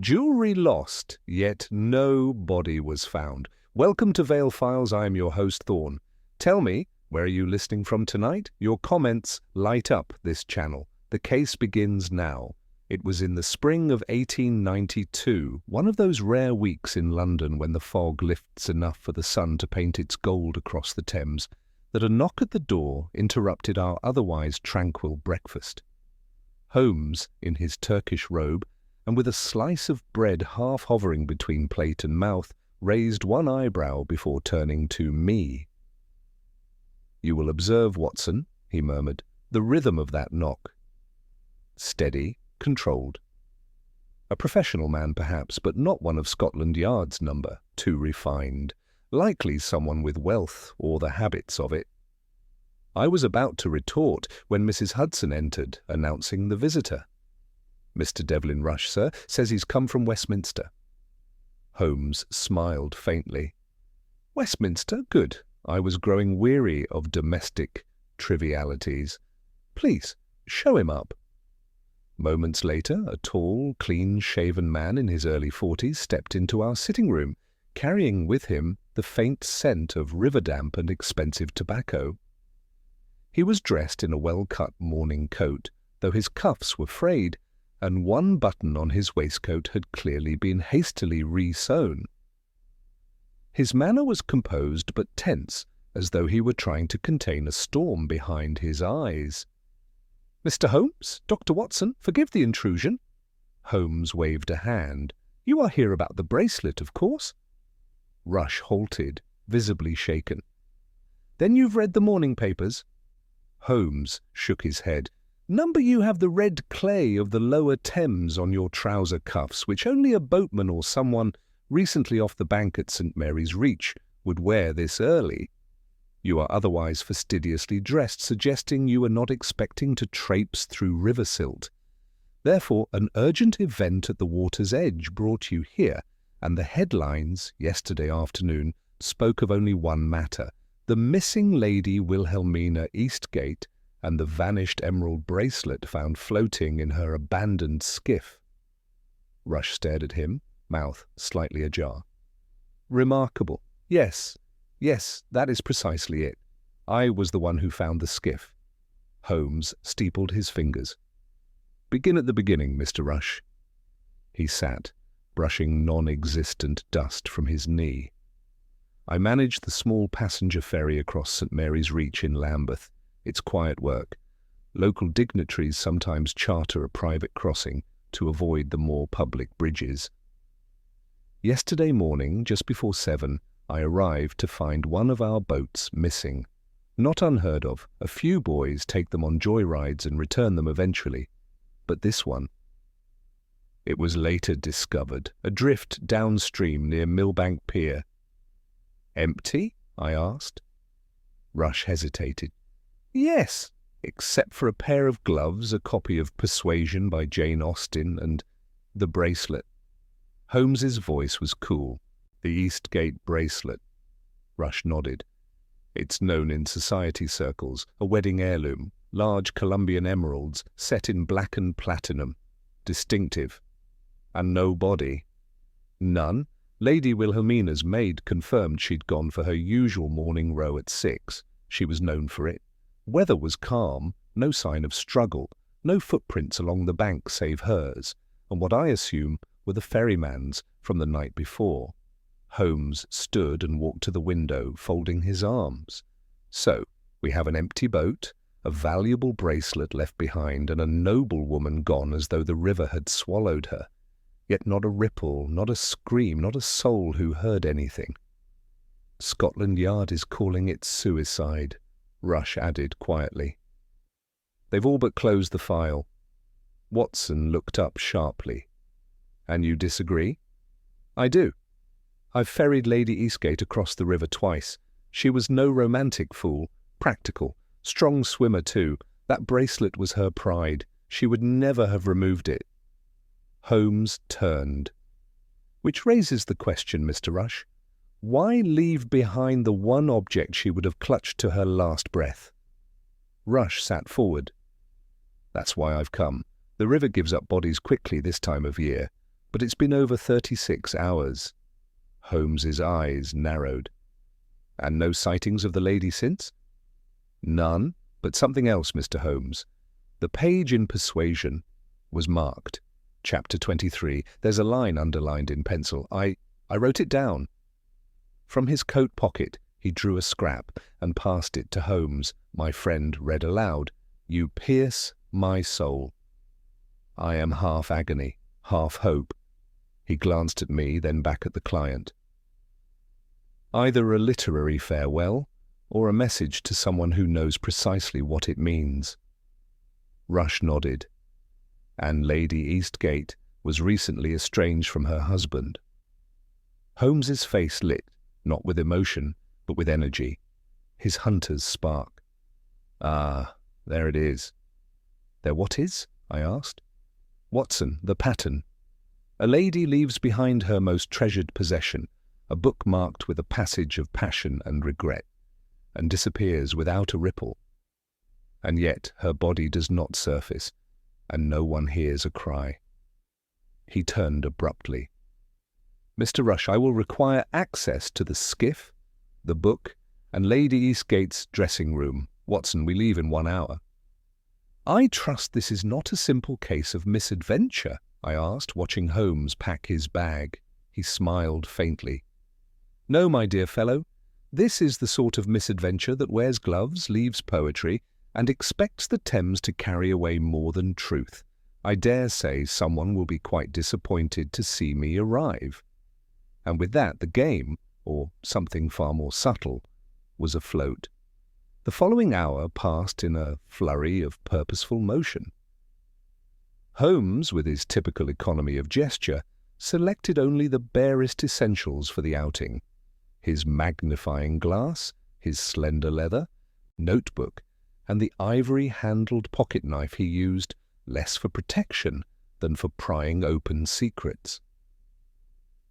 Jewelry lost, yet no body was found. Welcome to Vale Files. I am your host, Thorne. Tell me, where are you listening from tonight? Your comments light up this channel. The case begins now. It was in the spring of 1892, one of those rare weeks in London when the fog lifts enough for the sun to paint its gold across the Thames, that a knock at the door interrupted our otherwise tranquil breakfast. Holmes, in his Turkish robe, and with a slice of bread half hovering between plate and mouth, raised one eyebrow before turning to me. "You will observe, Watson," he murmured, "the rhythm of that knock. Steady, controlled. A professional man, perhaps, but not one of Scotland Yard's number, too refined. Likely someone with wealth, or the habits of it." I was about to retort when Mrs. Hudson entered, announcing the visitor. "Mr. Devlin Rush, sir, says he's come from Westminster." Holmes smiled faintly. "Westminster? Good. I was growing weary of domestic trivialities. Please, show him up." Moments later, a tall, clean-shaven man in his early 40s stepped into our sitting room, carrying with him the faint scent of river damp and expensive tobacco. He was dressed in a well-cut morning coat, though his cuffs were frayed, and one button on his waistcoat had clearly been hastily re-sewn. His manner was composed but tense, as though he were trying to contain a storm behind his eyes. "Mr. Holmes? Dr. Watson, forgive the intrusion." Holmes waved a hand. "You are here about the bracelet, of course?" Rush halted, visibly shaken. "Then you've read the morning papers?" Holmes shook his head. "Number you have the red clay of the lower Thames on your trouser cuffs, which only a boatman or someone recently off the bank at St. Mary's Reach would wear this early. You are otherwise fastidiously dressed, suggesting you are not expecting to traipse through river silt. Therefore, an urgent event at the water's edge brought you here, and the headlines, yesterday afternoon, spoke of only one matter: the missing Lady Wilhelmina Eastgate and the vanished emerald bracelet found floating in her abandoned skiff." Rush stared at him, mouth slightly ajar. "Remarkable. Yes, that is precisely it. I was the one who found the skiff." Holmes steepled his fingers. "Begin at the beginning, Mr. Rush." He sat, brushing non-existent dust from his knee. "I managed the small passenger ferry across St. Mary's Reach in Lambeth. It's quiet work. Local dignitaries sometimes charter a private crossing to avoid the more public bridges. Yesterday morning, just before 7, I arrived to find one of our boats missing. Not unheard of. A few boys take them on joyrides and return them eventually. But this one. It was later discovered, adrift downstream near Millbank Pier." "Empty?" I asked. Rush hesitated. "Yes, except for a pair of gloves, a copy of Persuasion by Jane Austen, and the bracelet." Holmes's voice was cool. "The Eastgate bracelet." Rush nodded. "It's known in society circles, a wedding heirloom, large Colombian emeralds set in blackened platinum. Distinctive. And no body." "None. Lady Wilhelmina's maid confirmed she'd gone for her usual morning row at 6. She was known for it. Weather was calm, no sign of struggle, no footprints along the bank save hers, and what I assume were the ferryman's from the night before." Holmes stood and walked to the window, folding his arms. "So, we have an empty boat, a valuable bracelet left behind, and a noble woman gone as though the river had swallowed her. Yet not a ripple, not a scream, not a soul who heard anything." "Scotland Yard is calling it suicide," Rush added quietly. "They've all but closed the file." Watson looked up sharply. "And you disagree?" "I do. I've ferried Lady Eastgate across the river twice. She was no romantic fool, practical, strong swimmer too. That bracelet was her pride. She would never have removed it." Holmes turned. "Which raises the question, Mr. Rush. Why leave behind the one object she would have clutched to her last breath?" Rush sat forward. "That's why I've come. The river gives up bodies quickly this time of year. But it's been over 36 hours. Holmes's eyes narrowed. And no sightings of the lady since? None, but something else, Mr. Holmes. The page in Persuasion was marked. Chapter 23. There's a line underlined in pencil. I wrote it down. From his coat pocket, he drew a scrap and passed it to Holmes. My friend read aloud, "You pierce my soul." I am half agony, half hope. He glanced at me, then back at the client. Either a literary farewell or a message to someone who knows precisely what it means. Rush nodded. And Lady Eastgate was recently estranged from her husband. Holmes's face lit, not with emotion, but with energy. His hunter's spark. Ah, there it is. There what is? I asked. Watson, the pattern. A lady leaves behind her most treasured possession, a book marked with a passage of passion and regret, and disappears without a ripple. And yet her body does not surface, and no one hears a cry. He turned abruptly. Mr. Rush, I will require access to the skiff, the book, and Lady Eastgate's dressing room. Watson, we leave in 1 hour. I trust this is not a simple case of misadventure, I asked, watching Holmes pack his bag. He smiled faintly. No, my dear fellow, this is the sort of misadventure that wears gloves, leaves poetry, and expects the Thames to carry away more than truth. I dare say someone will be quite disappointed to see me arrive. And with that, the game, or something far more subtle, was afloat. The following hour passed in a flurry of purposeful motion. Holmes, with his typical economy of gesture, selected only the barest essentials for the outing. His magnifying glass, his slender leather, notebook, and the ivory-handled pocket-knife he used less for protection than for prying open secrets.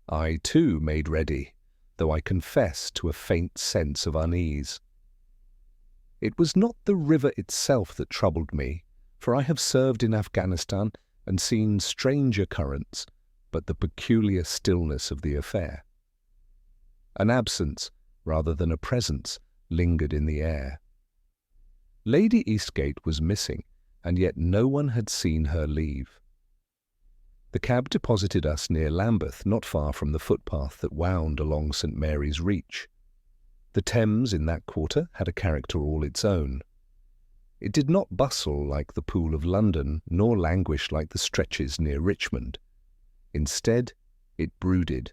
I, too, made ready, though I confess to a faint sense of unease. It was not the river itself that troubled me, for I have served in Afghanistan and seen stranger currents, but the peculiar stillness of the affair. An absence, rather than a presence, lingered in the air. Lady Eastgate was missing, and yet no one had seen her leave. The cab deposited us near Lambeth, not far from the footpath that wound along St. Mary's Reach. The Thames in that quarter had a character all its own. It did not bustle like the Pool of London, nor languish like the stretches near Richmond. Instead, it brooded.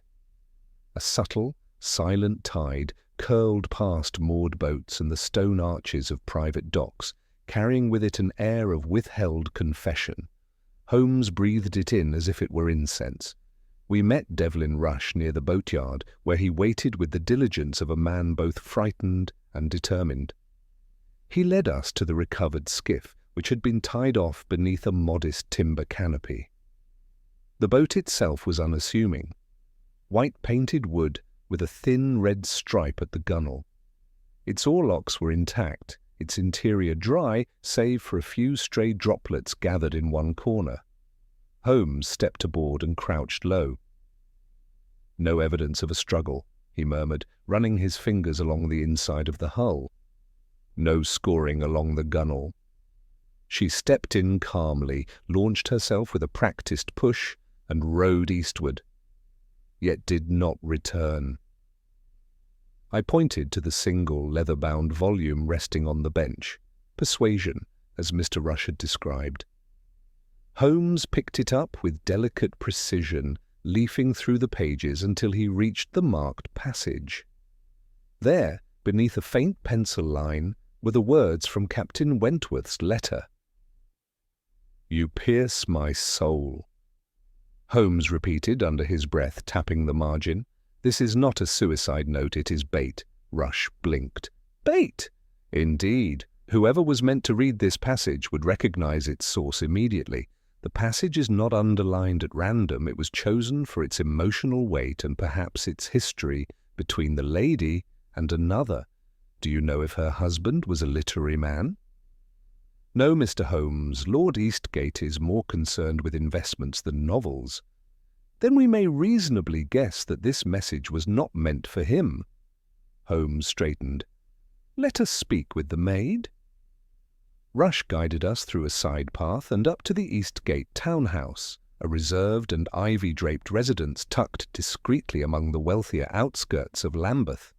A subtle, silent tide curled past moored boats and the stone arches of private docks, carrying with it an air of withheld confession. Holmes breathed it in as if it were incense. We met Devlin Rush near the boatyard, where he waited with the diligence of a man both frightened and determined. He led us to the recovered skiff, which had been tied off beneath a modest timber canopy. The boat itself was unassuming. White-painted wood with a thin red stripe at the gunwale. Its oarlocks were intact, its interior dry, save for a few stray droplets gathered in one corner. Holmes stepped aboard and crouched low. No evidence of a struggle, he murmured, running his fingers along the inside of the hull. No scoring along the gunwale. She stepped in calmly, launched herself with a practised push, and rowed eastward, yet did not return. I pointed to the single leather-bound volume resting on the bench, Persuasion, as Mr. Rush had described. Holmes picked it up with delicate precision, leafing through the pages until he reached the marked passage. There, beneath a faint pencil line, were the words from Captain Wentworth's letter. "You pierce my soul." Holmes repeated under his breath, tapping the margin. "This is not a suicide note, it is bait." Rush blinked. "Bait?" "Indeed. Whoever was meant to read this passage would recognize its source immediately. The passage is not underlined at random. It was chosen for its emotional weight and perhaps its history between the lady and another. Do you know if her husband was a literary man?" "No, Mr. Holmes. Lord Eastgate is more concerned with investments than novels." then we may reasonably guess that this message was not meant for him. Holmes straightened. Let us speak with the maid. Rush guided us through a side path and up to the East Gate townhouse, a reserved and ivy-draped residence tucked discreetly among the wealthier outskirts of Lambeth.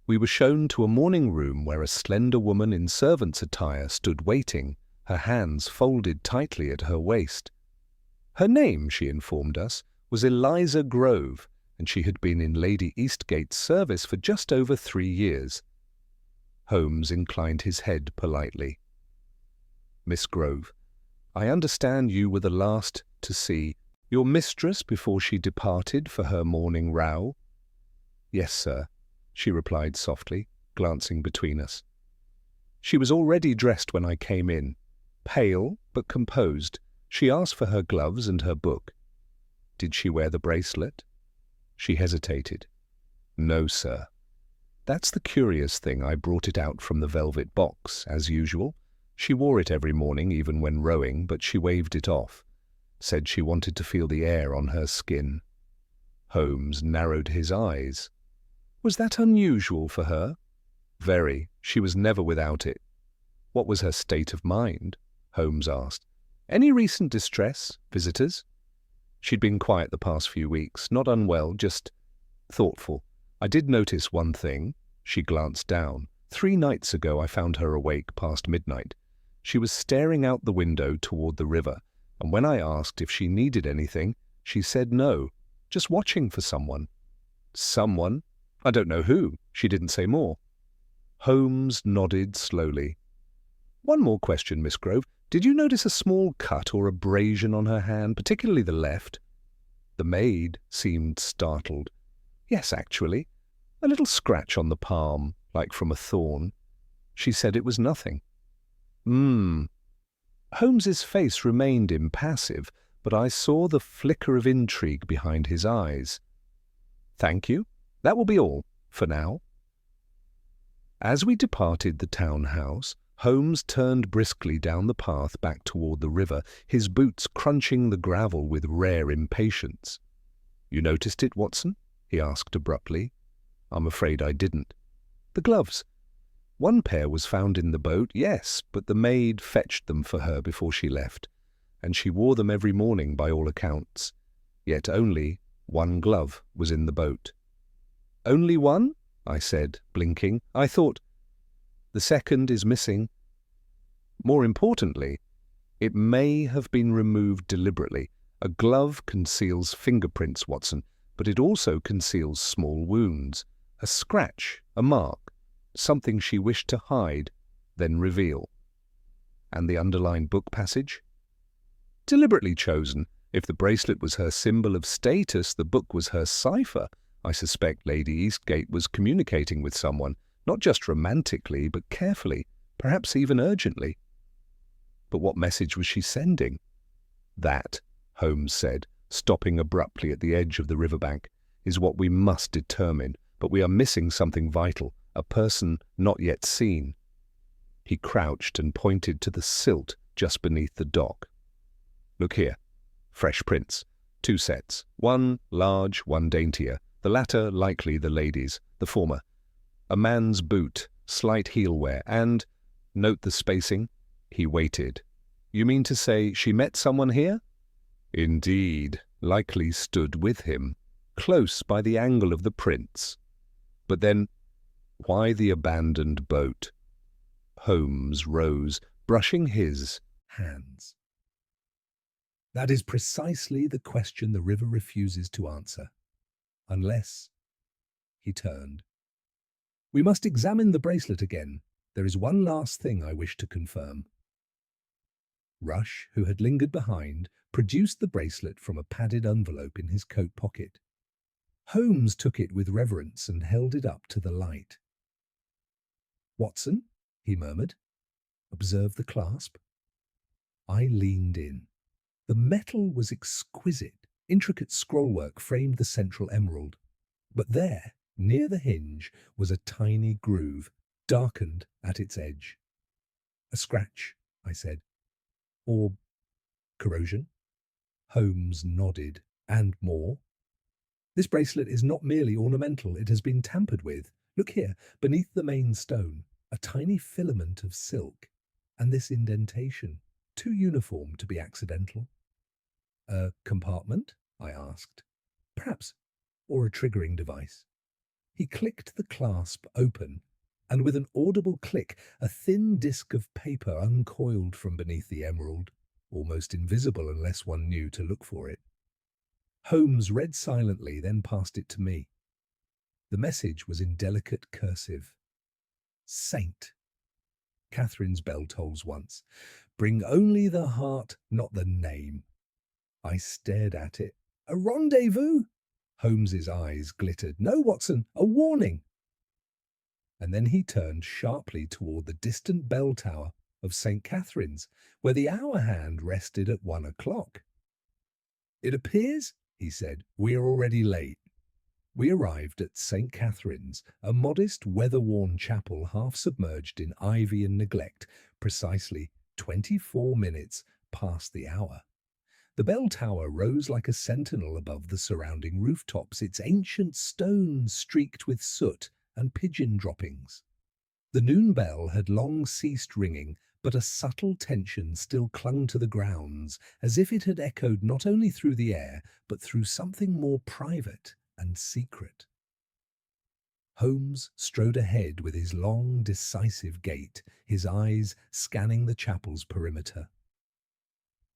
We were shown to a morning room where a slender woman in servant's attire stood waiting, her hands folded tightly at her waist. Her name, she informed us, was Eliza Grove, and she had been in Lady Eastgate's service for just over 3 years. Holmes inclined his head politely. Miss Grove, I understand you were the last to see your mistress before she departed for her morning row? Yes, sir, she replied softly, glancing between us. She was already dressed when I came in, pale but composed. She asked for her gloves and her book. Did she wear the bracelet? She hesitated. No, sir. That's the curious thing. I brought it out from the velvet box, as usual. She wore it every morning, even when rowing, but she waved it off. Said she wanted to feel the air on her skin. Holmes narrowed his eyes. Was that unusual for her? Very. She was never without it. What was her state of mind? Holmes asked. Any recent distress? Visitors? She'd been quiet the past few weeks, not unwell, just thoughtful. I did notice one thing. She glanced down. 3 nights ago I found her awake past midnight. She was staring out the window toward the river, and when I asked if she needed anything, she said no, just watching for someone. Someone? I don't know who. She didn't say more. Holmes nodded slowly. One more question, Miss Grove. Did you notice a small cut or abrasion on her hand, particularly the left? The maid seemed startled. Yes, actually. A little scratch on the palm, like from a thorn. She said it was nothing. Holmes's face remained impassive, but I saw the flicker of intrigue behind his eyes. Thank you. That will be all, for now. As we departed the townhouse, Holmes turned briskly down the path back toward the river, his boots crunching the gravel with rare impatience. You noticed it, Watson? He asked abruptly. I'm afraid I didn't. The gloves. One pair was found in the boat, yes, but the maid fetched them for her before she left, and she wore them every morning by all accounts. Yet only one glove was in the boat. Only one? I said, blinking. I thought, the second is missing. More importantly, it may have been removed deliberately. A glove conceals fingerprints, Watson, but it also conceals small wounds. A scratch, a mark, something she wished to hide, then reveal. And the underlined book passage? Deliberately chosen. If the bracelet was her symbol of status, the book was her cipher. I suspect Lady Eastgate was communicating with someone, not just romantically, but carefully, perhaps even urgently. But what message was she sending? That, Holmes said, stopping abruptly at the edge of the riverbank, is what we must determine, but we are missing something vital, a person not yet seen. He crouched and pointed to the silt just beneath the dock. Look here. Fresh prints. 2 sets. One large, one daintier. The latter likely the lady's, the former. A man's boot, slight heel wear, and, note the spacing, he waited. You mean to say she met someone here? Indeed, likely stood with him, close by the angle of the prints. But then, why the abandoned boat? Holmes rose, brushing his hands. That is precisely the question the river refuses to answer. Unless... He turned. We must examine the bracelet again. There is one last thing I wish to confirm. Rush, who had lingered behind, produced the bracelet from a padded envelope in his coat pocket. Holmes took it with reverence and held it up to the light. Watson, he murmured, observe the clasp. I leaned in. The metal was exquisite. Intricate scrollwork framed the central emerald. But there, near the hinge, was a tiny groove, darkened at its edge. A scratch, I said. Or corrosion? Holmes nodded. And more. This bracelet is not merely ornamental, it has been tampered with. Look here, beneath the main stone, a tiny filament of silk, and this indentation, too uniform to be accidental. A compartment? I asked. Perhaps, or a triggering device. He clicked the clasp open, and with an audible click, a thin disc of paper uncoiled from beneath the emerald, almost invisible unless one knew to look for it. Holmes read silently, then passed it to me. The message was in delicate cursive. Saint. Catherine's bell tolls once. Bring only the heart, not the name. I stared at it. A rendezvous? Holmes's eyes glittered. No, Watson, a warning. And then he turned sharply toward the distant bell tower of St. Catherine's, where the hour hand rested at 1 o'clock. It appears, he said, we are already late. We arrived at St. Catherine's, a modest, weather-worn chapel half submerged in ivy and neglect, precisely 24 minutes past the hour. The bell tower rose like a sentinel above the surrounding rooftops, its ancient stone streaked with soot and pigeon droppings. The noon bell had long ceased ringing, but a subtle tension still clung to the grounds, as if it had echoed not only through the air, but through something more private and secret. Holmes strode ahead with his long, decisive gait, his eyes scanning the chapel's perimeter.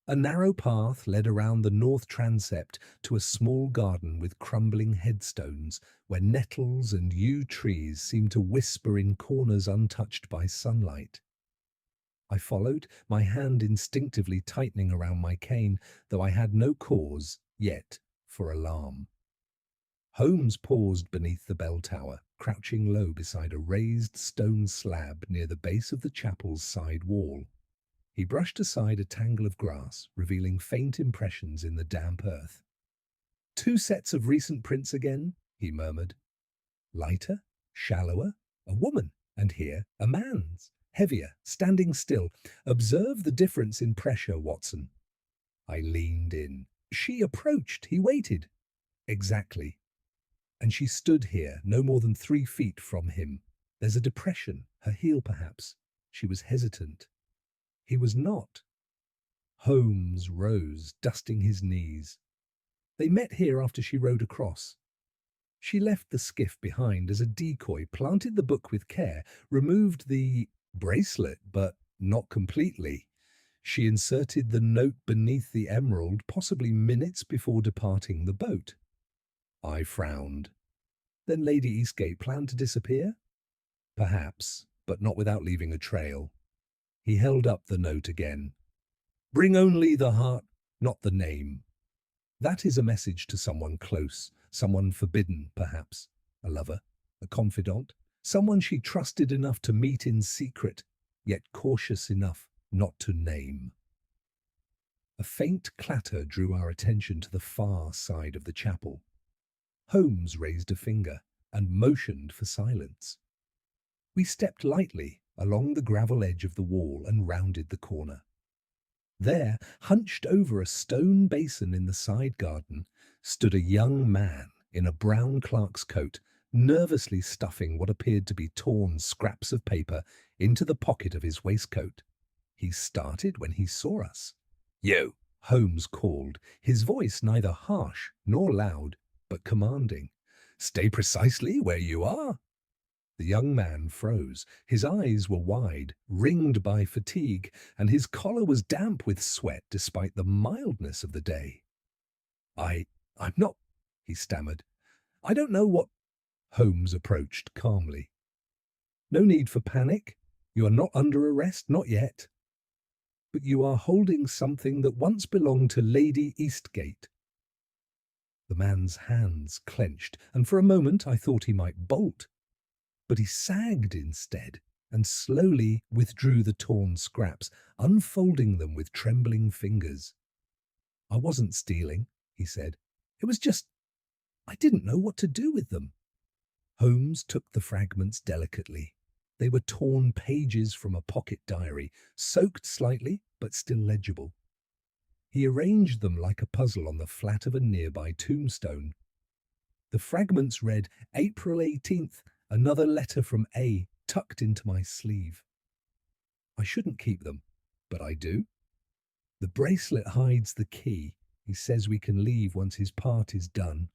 A narrow path led around the north transept to a small garden with crumbling headstones, where nettles and yew trees seemed to whisper in corners untouched by sunlight. I followed, my hand instinctively tightening around my cane, though I had no cause, yet, for alarm. Holmes paused beneath the bell tower, crouching low beside a raised stone slab near the base of the chapel's side wall. He brushed aside a tangle of grass, revealing faint impressions in the damp earth. 2 sets of recent prints again, he murmured. Lighter, shallower, a woman, and here a man's, heavier, standing still. Observe the difference in pressure, Watson. I leaned in. She approached, he waited. Exactly. And she stood here, no more than 3 feet from him. There's a depression, her heel perhaps. She was hesitant. He was not. Holmes rose, dusting his knees. They met here after she rowed across. She left the skiff behind as a decoy, planted the book with care, removed the bracelet, but not completely. She inserted the note beneath the emerald, possibly minutes before departing the boat. I frowned. Then Lady Eastgate planned to disappear? Perhaps, but not without leaving a trail. He held up the note again. Bring only the heart, not the name. That is a message to someone close, someone forbidden, perhaps. A lover, a confidant, someone she trusted enough to meet in secret, yet cautious enough not to name. A faint clatter drew our attention to the far side of the chapel. Holmes raised a finger and motioned for silence. We stepped lightly along the gravel edge of the wall and rounded the corner. There, hunched over a stone basin in the side garden, stood a young man in a brown clerk's coat, nervously stuffing what appeared to be torn scraps of paper into the pocket of his waistcoat. He started when he saw us. "You," Holmes called, his voice neither harsh nor loud, but commanding. "Stay precisely where you are." The young man froze. His eyes were wide, ringed by fatigue, and his collar was damp with sweat despite the mildness of the day. I'm not," he stammered. "I don't know what—" Holmes approached calmly. "No need for panic. You are not under arrest, not yet. But you are holding something that once belonged to Lady Eastgate." The man's hands clenched, and for a moment I thought he might bolt. But he sagged instead, and slowly withdrew the torn scraps, unfolding them with trembling fingers. "I wasn't stealing," he said. "It was just, I didn't know what to do with them." Holmes took the fragments delicately. They were torn pages from a pocket diary, soaked slightly, but still legible. He arranged them like a puzzle on the flat of a nearby tombstone. The fragments read, April 18th, another letter from A, tucked into my sleeve. I shouldn't keep them, but I do. The bracelet hides the key. He says we can leave once his part is done.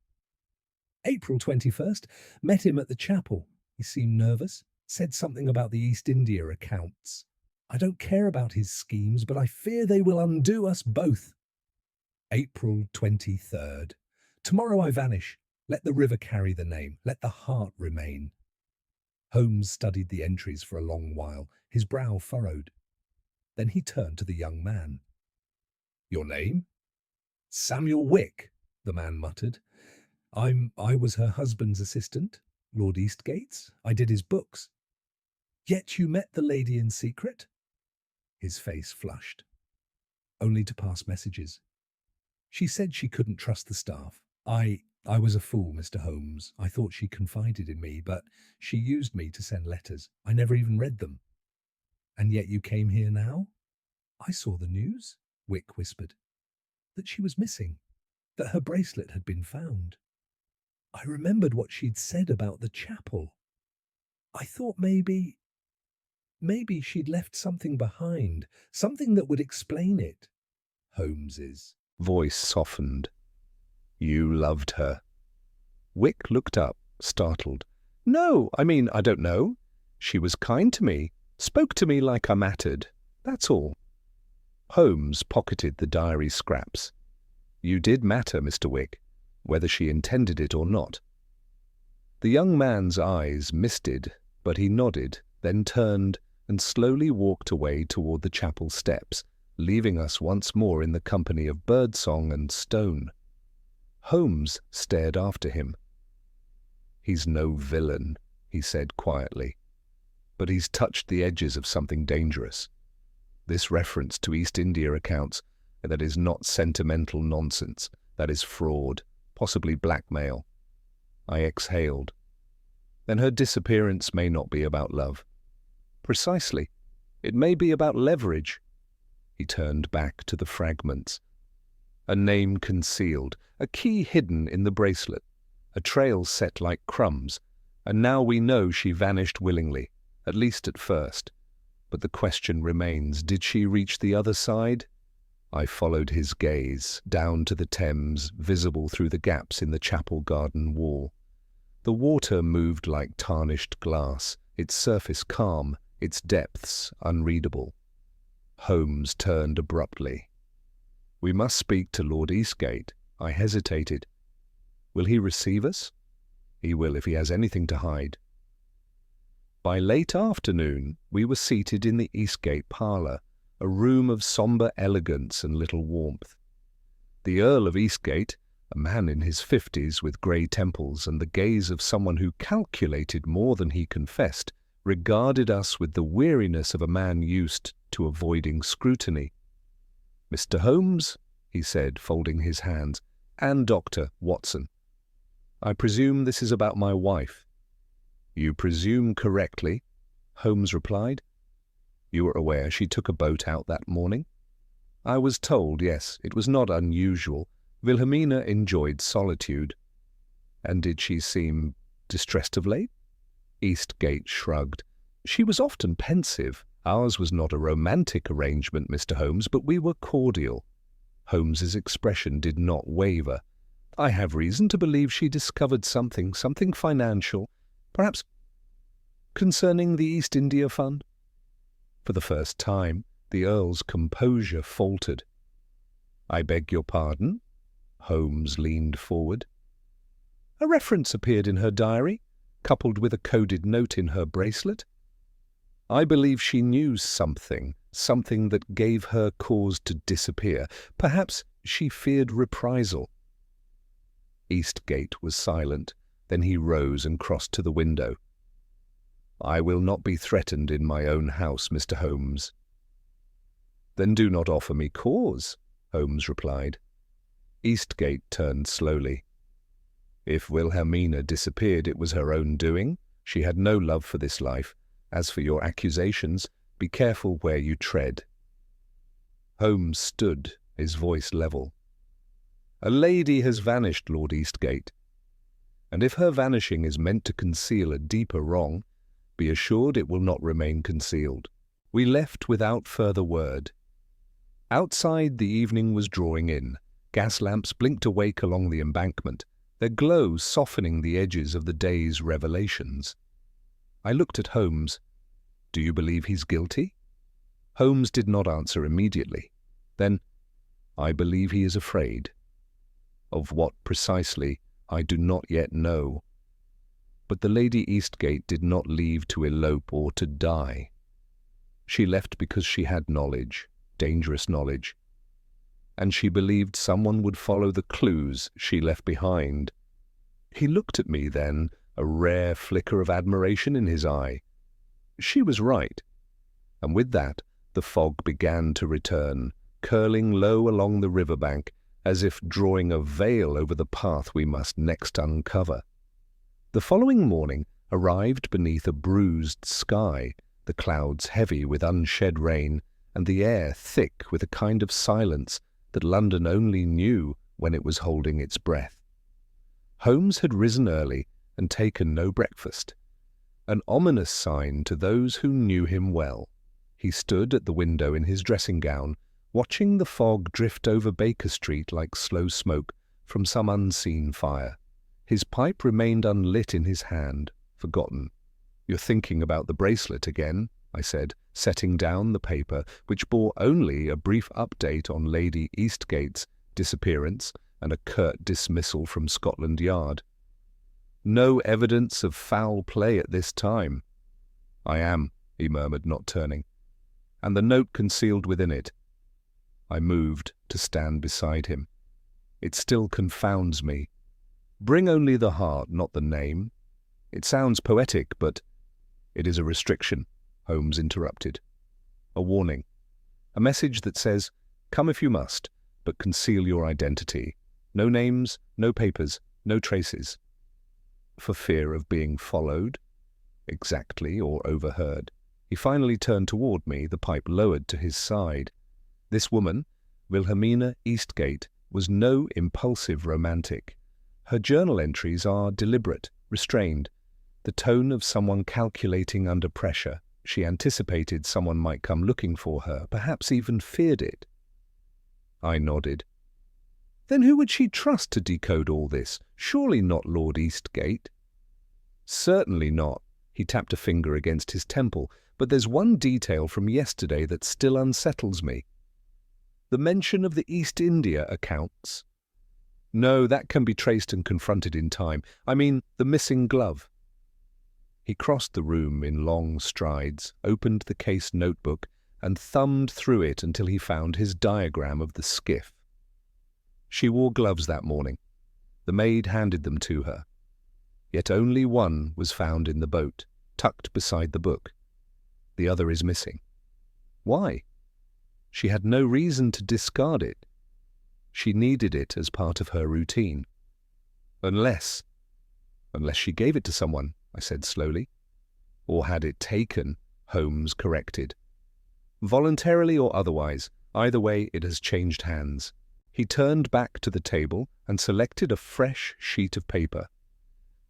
April 21st, met him at the chapel. He seemed nervous, said something about the East India accounts. I don't care about his schemes, but I fear they will undo us both. April 23rd. Tomorrow I vanish. Let the river carry the name. Let the heart remain. Holmes studied the entries for a long while, his brow furrowed. Then he turned to the young man. Your name? Samuel Wick, the man muttered. I was her husband's assistant, Lord Eastgate's. I did his books. Yet you met the lady in secret? His face flushed. Only to pass messages. She said she couldn't trust the staff. I was a fool, Mr. Holmes. I thought she confided in me, but she used me to send letters. I never even read them. And yet you came here now? I saw the news, Wick whispered. That she was missing. That her bracelet had been found. I remembered what she'd said about the chapel. I thought maybe she'd left something behind, something that would explain it. Holmes's voice softened. You loved her. Wick looked up, startled. No, I don't know. She was kind to me, spoke to me like I mattered. That's all. Holmes pocketed the diary scraps. You did matter, Mr. Wick, whether she intended it or not. The young man's eyes misted, but he nodded, then turned and slowly walked away toward the chapel steps, leaving us once more in the company of birdsong and stone. Holmes stared after him. He's no villain, he said quietly, but he's touched the edges of something dangerous. This reference to East India accounts, that is not sentimental nonsense, that is fraud, possibly blackmail. I exhaled. Then her disappearance may not be about love. Precisely. It may be about leverage. He turned back to the fragments. A name concealed, a key hidden in the bracelet, a trail set like crumbs, and now we know she vanished willingly, at least at first. But the question remains, did she reach the other side? I followed his gaze, down to the Thames, visible through the gaps in the chapel garden wall. The water moved like tarnished glass, its surface calm, its depths unreadable. Holmes turned abruptly. We must speak to Lord Eastgate. I hesitated. Will he receive us? He will if he has anything to hide. By late afternoon, we were seated in the Eastgate parlour, a room of sombre elegance and little warmth. The Earl of Eastgate, a man in his 50s with grey temples and the gaze of someone who calculated more than he confessed, regarded us with the weariness of a man used to avoiding scrutiny. Mr. Holmes, he said, folding his hands, and Dr. Watson. I presume this is about my wife. You presume correctly, Holmes replied. You were aware she took a boat out that morning? I was told, yes, it was not unusual. Wilhelmina enjoyed solitude. And did she seem distressed of late? Eastgate shrugged. She was often pensive. Ours was not a romantic arrangement, Mr. Holmes, but we were cordial. Holmes's expression did not waver. I have reason to believe she discovered something financial, perhaps concerning the East India Fund. For the first time, the Earl's composure faltered. I beg your pardon? Holmes leaned forward. A reference appeared in her diary, coupled with a coded note in her bracelet. I believe she knew something that gave her cause to disappear. Perhaps she feared reprisal. Eastgate was silent. Then he rose and crossed to the window. I will not be threatened in my own house, Mr. Holmes. Then do not offer me cause, Holmes replied. Eastgate turned slowly. If Wilhelmina disappeared, it was her own doing. She had no love for this life. As for your accusations, be careful where you tread. Holmes stood, his voice level. "A lady has vanished, Lord Eastgate, and if her vanishing is meant to conceal a deeper wrong, be assured it will not remain concealed." We left without further word. Outside, the evening was drawing in. Gas lamps blinked awake along the embankment, their glow softening the edges of the day's revelations. I looked at Holmes. "Do you believe he's guilty?" Holmes did not answer immediately. Then, "I believe he is afraid. Of what precisely, I do not yet know. But the Lady Eastgate did not leave to elope or to die. She left because she had knowledge, dangerous knowledge, and she believed someone would follow the clues she left behind." He looked at me then, a rare flicker of admiration in his eye. She was right, and with that the fog began to return, curling low along the riverbank, as if drawing a veil over the path we must next uncover. The following morning arrived beneath a bruised sky, the clouds heavy with unshed rain, and the air thick with a kind of silence that London only knew when it was holding its breath. Holmes had risen early and taken no breakfast, an ominous sign to those who knew him well. He stood at the window in his dressing gown, watching the fog drift over Baker Street like slow smoke from some unseen fire. His pipe remained unlit in his hand, forgotten. "You're thinking about the bracelet again," I said, setting down the paper, which bore only a brief update on Lady Eastgate's disappearance and a curt dismissal from Scotland Yard. "No evidence of foul play at this time." "I am," he murmured, not turning. "And the note concealed within it." I moved to stand beside him. "It still confounds me. Bring only the heart, not the name. It sounds poetic, but—" "It is a restriction," Holmes interrupted. "A warning. A message that says, 'Come if you must, but conceal your identity. No names, no papers, no traces.'" "For fear of being followed?" "Exactly, or overheard." He finally turned toward me, the pipe lowered to his side. This woman, Wilhelmina Eastgate, was no impulsive romantic. Her journal entries are deliberate, restrained, the tone of someone calculating under pressure. She anticipated someone might come looking for her, perhaps even feared it. I nodded. "Then who would she trust to decode all this? Surely not Lord Eastgate." "Certainly not." He tapped a finger against his temple. "But there's one detail from yesterday that still unsettles me. The mention of the East India accounts." "No, that can be traced and confronted in time. I mean, the missing glove." He crossed the room in long strides, opened the case notebook, and thumbed through it until he found his diagram of the skiff. "She wore gloves that morning. The maid handed them to her. Yet only one was found in the boat, tucked beside the book. The other is missing. Why? She had no reason to discard it. She needed it as part of her routine. Unless she gave it to someone," I said slowly. "Or had it taken," Holmes corrected. "Voluntarily or otherwise, either way it has changed hands." He turned back to the table and selected a fresh sheet of paper.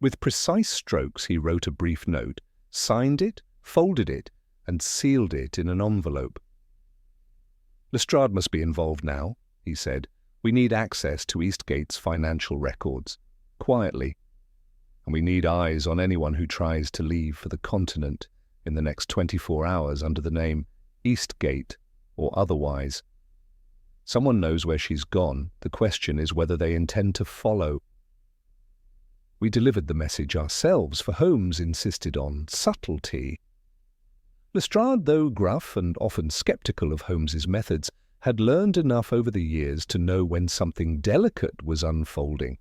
With precise strokes he wrote a brief note, signed it, folded it, and sealed it in an envelope. "Lestrade must be involved now," he said. "We need access to Eastgate's financial records, quietly. And we need eyes on anyone who tries to leave for the continent in the next 24 hours under the name Eastgate or otherwise. Someone knows where she's gone. The question is whether they intend to follow." We delivered the message ourselves, for Holmes insisted on subtlety. Lestrade, though gruff and often sceptical of Holmes's methods, had learned enough over the years to know when something delicate was unfolding.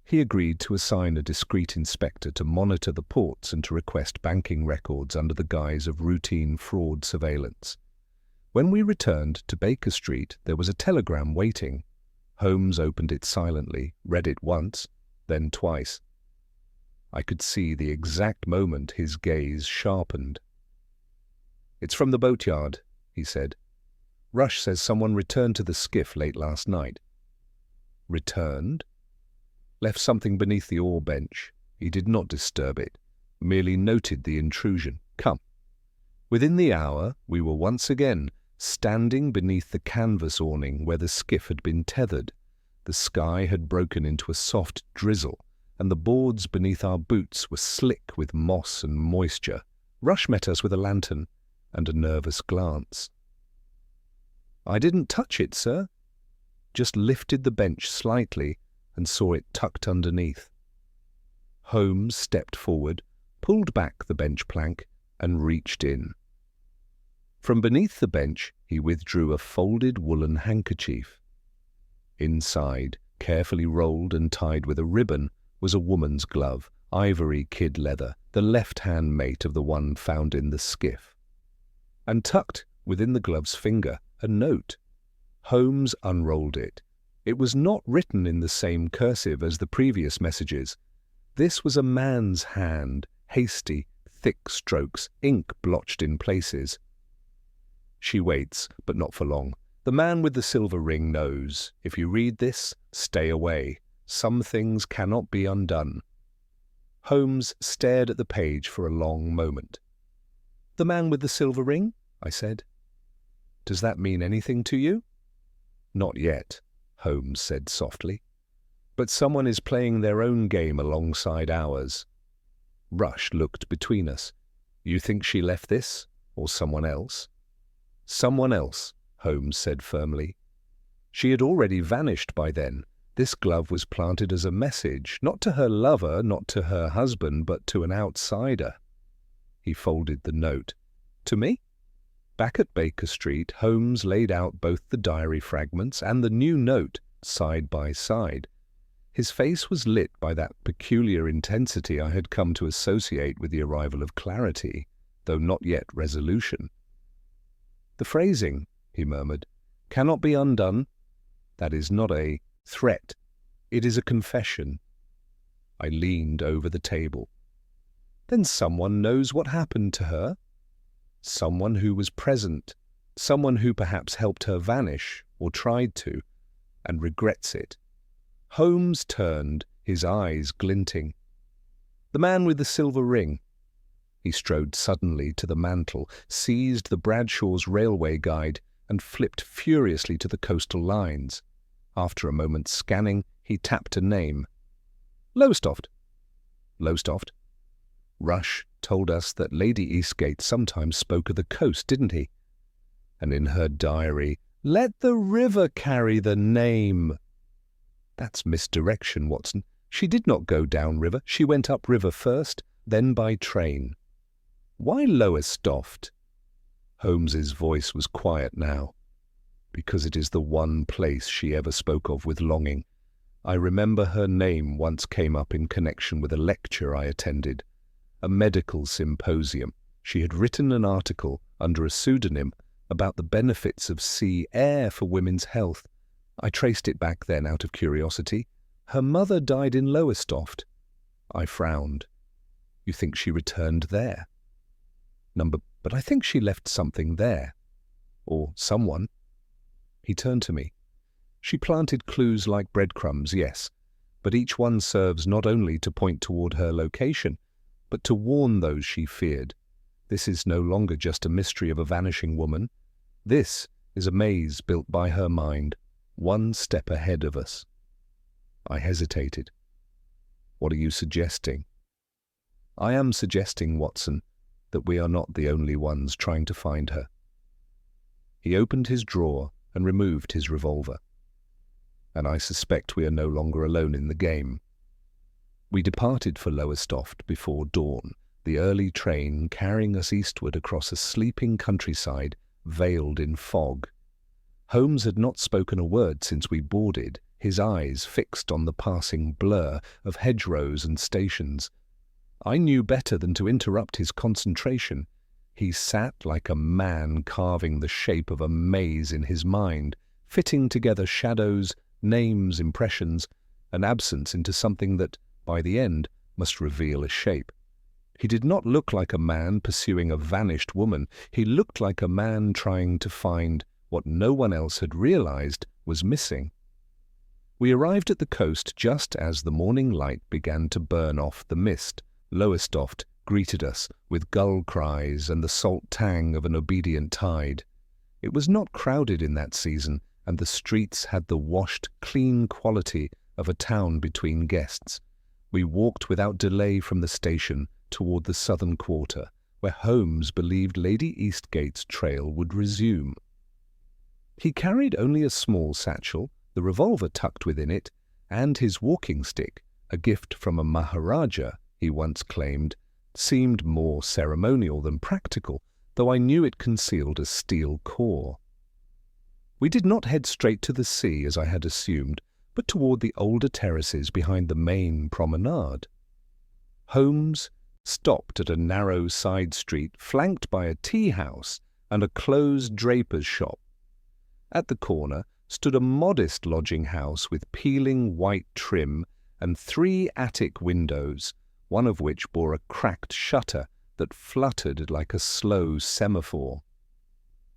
He agreed to assign a discreet inspector to monitor the ports and to request banking records under the guise of routine fraud surveillance. When we returned to Baker Street, there was a telegram waiting. Holmes opened it silently, read it once, then twice. I could see the exact moment his gaze sharpened. "It's from the boatyard," he said. Rush says someone returned to the skiff late last night. Returned? Left something beneath the oar bench. He did not disturb it, merely noted the intrusion. Come. Within the hour, we were once again standing beneath the canvas awning where the skiff had been tethered. The sky had broken into a soft drizzle, and the boards beneath our boots were slick with moss and moisture. Rush met us with a lantern and a nervous glance. "I didn't touch it, sir. Just lifted the bench slightly and saw it tucked underneath." Holmes stepped forward, pulled back the bench plank, and reached in. From beneath the bench, he withdrew a folded woolen handkerchief. Inside, carefully rolled and tied with a ribbon, was a woman's glove, ivory kid leather, the left-hand mate of the one found in the skiff. And tucked within the glove's finger, a note. Holmes unrolled it. It was not written in the same cursive as the previous messages. This was a man's hand, hasty, thick strokes, ink blotched in places. "She waits, but not for long. The man with the silver ring knows. If you read this, stay away. Some things cannot be undone." Holmes stared at the page for a long moment. "The man with the silver ring?" I said. "Does that mean anything to you?" "Not yet," Holmes said softly. "But someone is playing their own game alongside ours." Rush looked between us. "You think she left this, or someone else?" "Someone else," Holmes said firmly. "She had already vanished by then. This glove was planted as a message, not to her lover, not to her husband, but to an outsider." He folded the note. "To me?" Back at Baker Street, Holmes laid out both the diary fragments and the new note side by side. His face was lit by that peculiar intensity I had come to associate with the arrival of clarity, though not yet resolution. "The phrasing," he murmured, "cannot be undone. That is not a threat. It is a confession." I leaned over the table. "Then someone knows what happened to her? Someone who was present, someone who perhaps helped her vanish, or tried to, and regrets it." Holmes turned, his eyes glinting. "The man with the silver ring." He strode suddenly to the mantel, seized the Bradshaw's railway guide, and flipped furiously to the coastal lines. After a moment's scanning, he tapped a name. "Lowestoft." "Lowestoft?" "Rush told us that Lady Eastgate sometimes spoke of the coast, didn't he? And in her diary, 'Let the river carry the name.' That's misdirection, Watson. She did not go downriver. She went upriver first, then by train." "Why Lowestoft?" Holmes's voice was quiet now. "Because it is the one place she ever spoke of with longing. I remember her name once came up in connection with a lecture I attended, a medical symposium. She had written an article under a pseudonym about the benefits of sea air for women's health. I traced it back then out of curiosity. Her mother died in Lowestoft." I frowned. "You think she returned there?" But I think she left something there. Or someone." He turned to me. "She planted clues like breadcrumbs, yes, but each one serves not only to point toward her location, but to warn those she feared. This is no longer just a mystery of a vanishing woman. This is a maze built by her mind, one step ahead of us." I hesitated. "What are you suggesting?" "I am suggesting, Watson, that we are not the only ones trying to find her." He opened his drawer and removed his revolver. "And I suspect we are no longer alone in the game." We departed for Lowestoft before dawn, the early train carrying us eastward across a sleeping countryside veiled in fog. Holmes had not spoken a word since we boarded, his eyes fixed on the passing blur of hedgerows and stations. I knew better than to interrupt his concentration. He sat like a man carving the shape of a maze in his mind, fitting together shadows, names, impressions, and absence into something that, by the end, must reveal a shape. He did not look like a man pursuing a vanished woman. He looked like a man trying to find what no one else had realized was missing. We arrived at the coast just as the morning light began to burn off the mist. Lowestoft greeted us with gull cries and the salt tang of an obedient tide. It was not crowded in that season, and the streets had the washed, clean quality of a town between guests. We walked without delay from the station toward the southern quarter, where Holmes believed Lady Eastgate's trail would resume. He carried only a small satchel, the revolver tucked within it, and his walking stick, a gift from a Maharaja, he once claimed, seemed more ceremonial than practical, though I knew it concealed a steel core. We did not head straight to the sea as I had assumed, but toward the older terraces behind the main promenade. Holmes stopped at a narrow side street flanked by a tea-house and a closed draper's shop. At the corner stood a modest lodging-house with peeling white trim and 3 attic windows, one of which bore a cracked shutter that fluttered like a slow semaphore.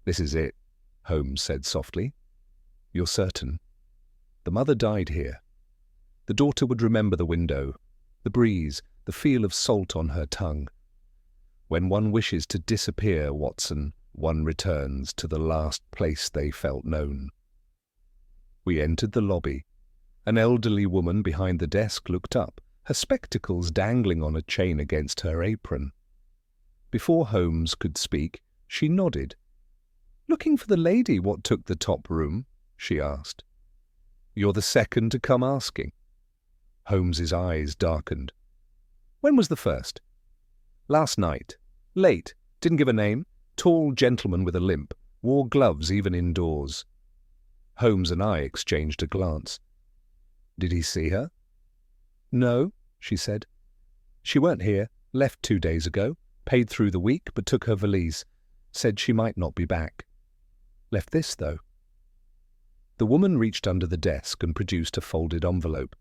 "This is it," Holmes said softly. "You're certain?" The mother died here. The daughter would remember the window, the breeze, the feel of salt on her tongue. When one wishes to disappear, Watson, one returns to the last place they felt known. We entered the lobby. An elderly woman behind the desk looked up, her spectacles dangling on a chain against her apron. Before Holmes could speak, she nodded. "Looking for the lady what took the top room?" she asked. "You're the second to come asking." Holmes's eyes darkened. "When was the first?" "Last night. Late. Didn't give a name. Tall gentleman with a limp. Wore gloves even indoors." Holmes and I exchanged a glance. "Did he see her?" "No," she said. "She weren't here. Left 2 days ago. Paid through the week, but took her valise. Said she might not be back. Left this, though." The woman reached under the desk and produced a folded envelope.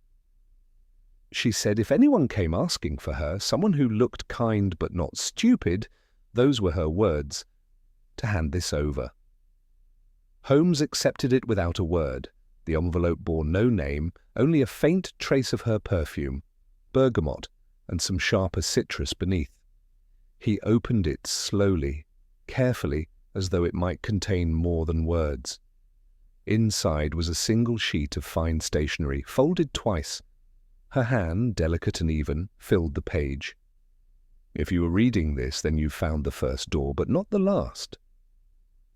"She said if anyone came asking for her, someone who looked kind but not stupid, those were her words, to hand this over." Holmes accepted it without a word. The envelope bore no name, only a faint trace of her perfume, bergamot, and some sharper citrus beneath. He opened it slowly, carefully, as though it might contain more than words. Inside was a single sheet of fine stationery, folded twice. Her hand, delicate and even, filled the page. "If you were reading this, then you found the first door, but not the last."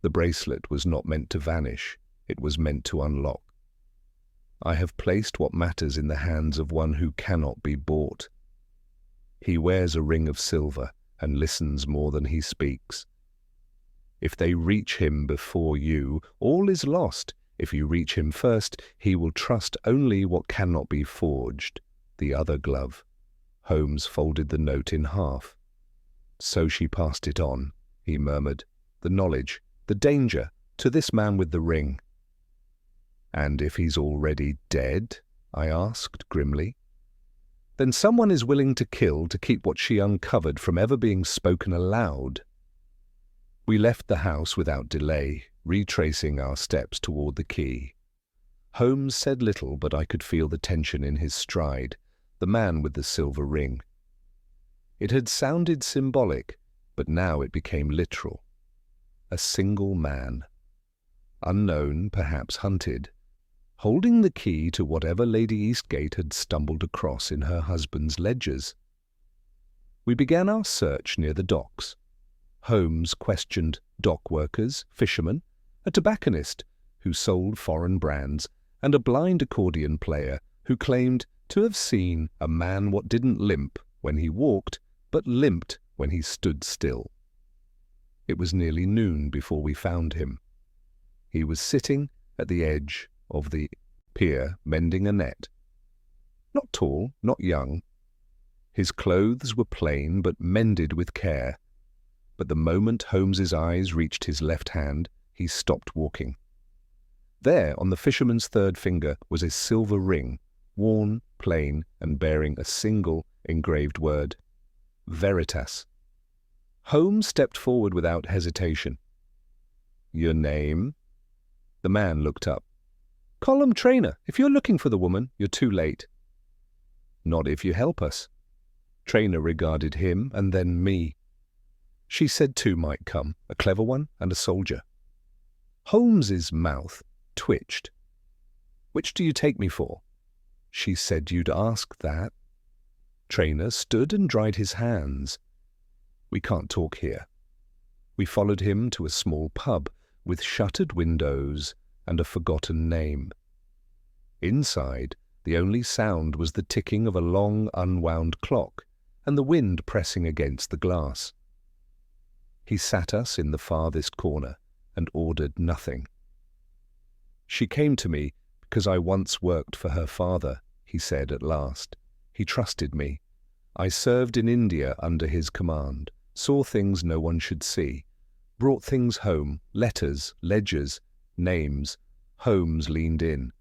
The bracelet was not meant to vanish. It was meant to unlock. "I have placed what matters in the hands of one who cannot be bought. He wears a ring of silver and listens more than he speaks. If they reach him before you, all is lost. If you reach him first, he will trust only what cannot be forged, the other glove." Holmes folded the note in half. "So she passed it on," he murmured. "The knowledge, the danger, to this man with the ring." "And if he's already dead?" I asked grimly. "Then someone is willing to kill to keep what she uncovered from ever being spoken aloud." We left the house without delay, retracing our steps toward the quay. Holmes said little, but I could feel the tension in his stride, the man with the silver ring. It had sounded symbolic, but now it became literal. A single man, unknown, perhaps hunted, holding the key to whatever Lady Eastgate had stumbled across in her husband's ledgers. We began our search near the docks. Holmes questioned dock workers, fishermen, a tobacconist who sold foreign brands, and a blind accordion player who claimed to have seen a man what didn't limp when he walked, but limped when he stood still. It was nearly noon before we found him. He was sitting at the edge of the pier mending a net. Not tall, not young. His clothes were plain but mended with care. But the moment Holmes's eyes reached his left hand, he stopped walking. There, on the fisherman's third finger, was a silver ring, worn, plain, and bearing a single engraved word, Veritas. Holmes stepped forward without hesitation. "Your name?" The man looked up. "Column trainer, if you're looking for the woman, you're too late." "Not if you help us." Trainer regarded him and then me. "She said two might come, a clever one and a soldier." Holmes's mouth twitched. "Which do you take me for?" "She said you'd ask that." Trainer stood and dried his hands. "We can't talk here." We followed him to a small pub with shuttered windows and a forgotten name. Inside, the only sound was the ticking of a long, unwound clock and the wind pressing against the glass. He sat us in the farthest corner and ordered nothing. "She came to me because I once worked for her father," he said at last. "He trusted me. I served in India under his command, saw things no one should see, brought things home, letters, ledgers, names." Holmes leaned in.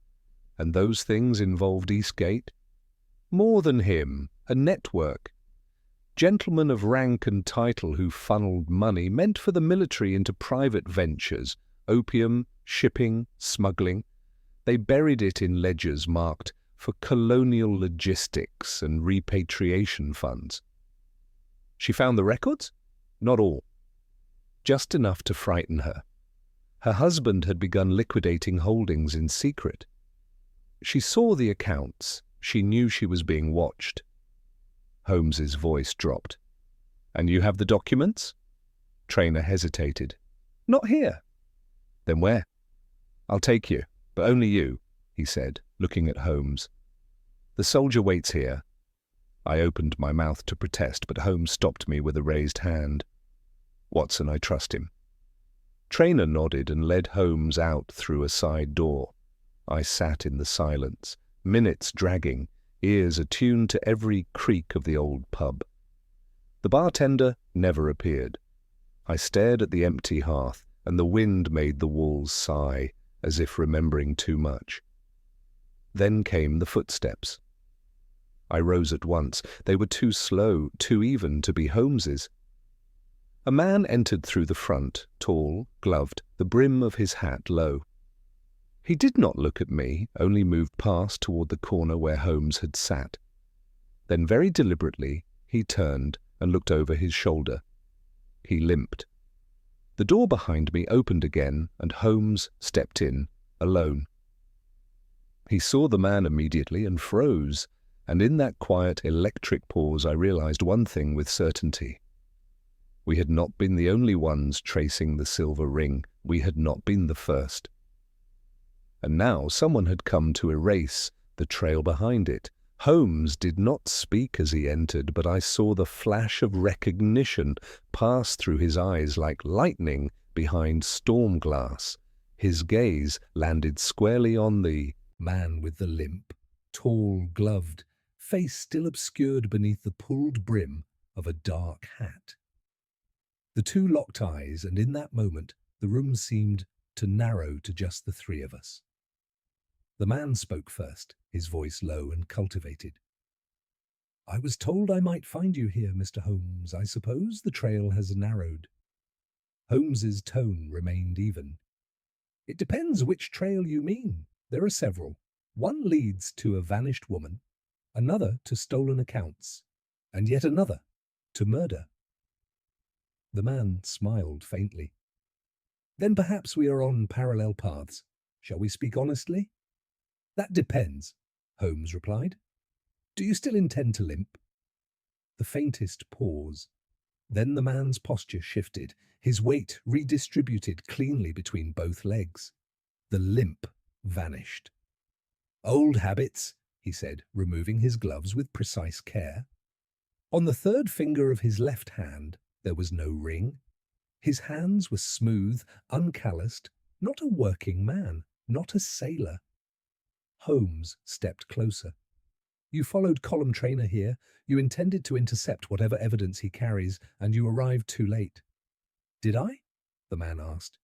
"And those things involved Eastgate?" "More than him, a network. Gentlemen of rank and title who funneled money meant for the military into private ventures, opium, shipping, smuggling. They buried it in ledgers marked for colonial logistics and repatriation funds." "She found the records?" "Not all. Just enough to frighten her. Her husband had begun liquidating holdings in secret. She saw the accounts. She knew she was being watched." Holmes's voice dropped. "And you have the documents?" Trainer hesitated. "Not here." "Then where?" "I'll take you, but only you," he said, looking at Holmes. "The soldier waits here." I opened my mouth to protest, but Holmes stopped me with a raised hand. "Watson, I trust him." Trainer nodded and led Holmes out through a side door. I sat in the silence, minutes dragging, ears attuned to every creak of the old pub. The bartender never appeared. I stared at the empty hearth, and the wind made the walls sigh, as if remembering too much. Then came the footsteps. I rose at once. They were too slow, too even to be Holmes's. A man entered through the front, tall, gloved, the brim of his hat low. He did not look at me, only moved past toward the corner where Holmes had sat. Then very deliberately he turned and looked over his shoulder. He limped. The door behind me opened again, and Holmes stepped in, alone. He saw the man immediately and froze, and in that quiet, electric pause I realized one thing with certainty. We had not been the only ones tracing the silver ring. We had not been the first. And now someone had come to erase the trail behind it. Holmes did not speak as he entered, but I saw the flash of recognition pass through his eyes like lightning behind storm glass. His gaze landed squarely on the man with the limp, tall, gloved, face still obscured beneath the pulled brim of a dark hat. The two locked eyes, and in that moment the room seemed to narrow to just the three of us. The man spoke first, his voice low and cultivated. "I was told I might find you here, Mr. Holmes. I suppose the trail has narrowed." Holmes's tone remained even. "It depends which trail you mean. There are several. One leads to a vanished woman, another to stolen accounts, and yet another to murder." The man smiled faintly. "Then perhaps we are on parallel paths. Shall we speak honestly?" "That depends," Holmes replied. "Do you still intend to limp?" The faintest pause. Then the man's posture shifted, his weight redistributed cleanly between both legs. The limp vanished. "Old habits," he said, removing his gloves with precise care. On the third finger of his left hand there was no ring. His hands were smooth, uncalloused, not a working man, not a sailor. Holmes stepped closer. "You followed column trainer here. You intended to intercept whatever evidence he carries, and you arrived too late." "Did I?" the man asked.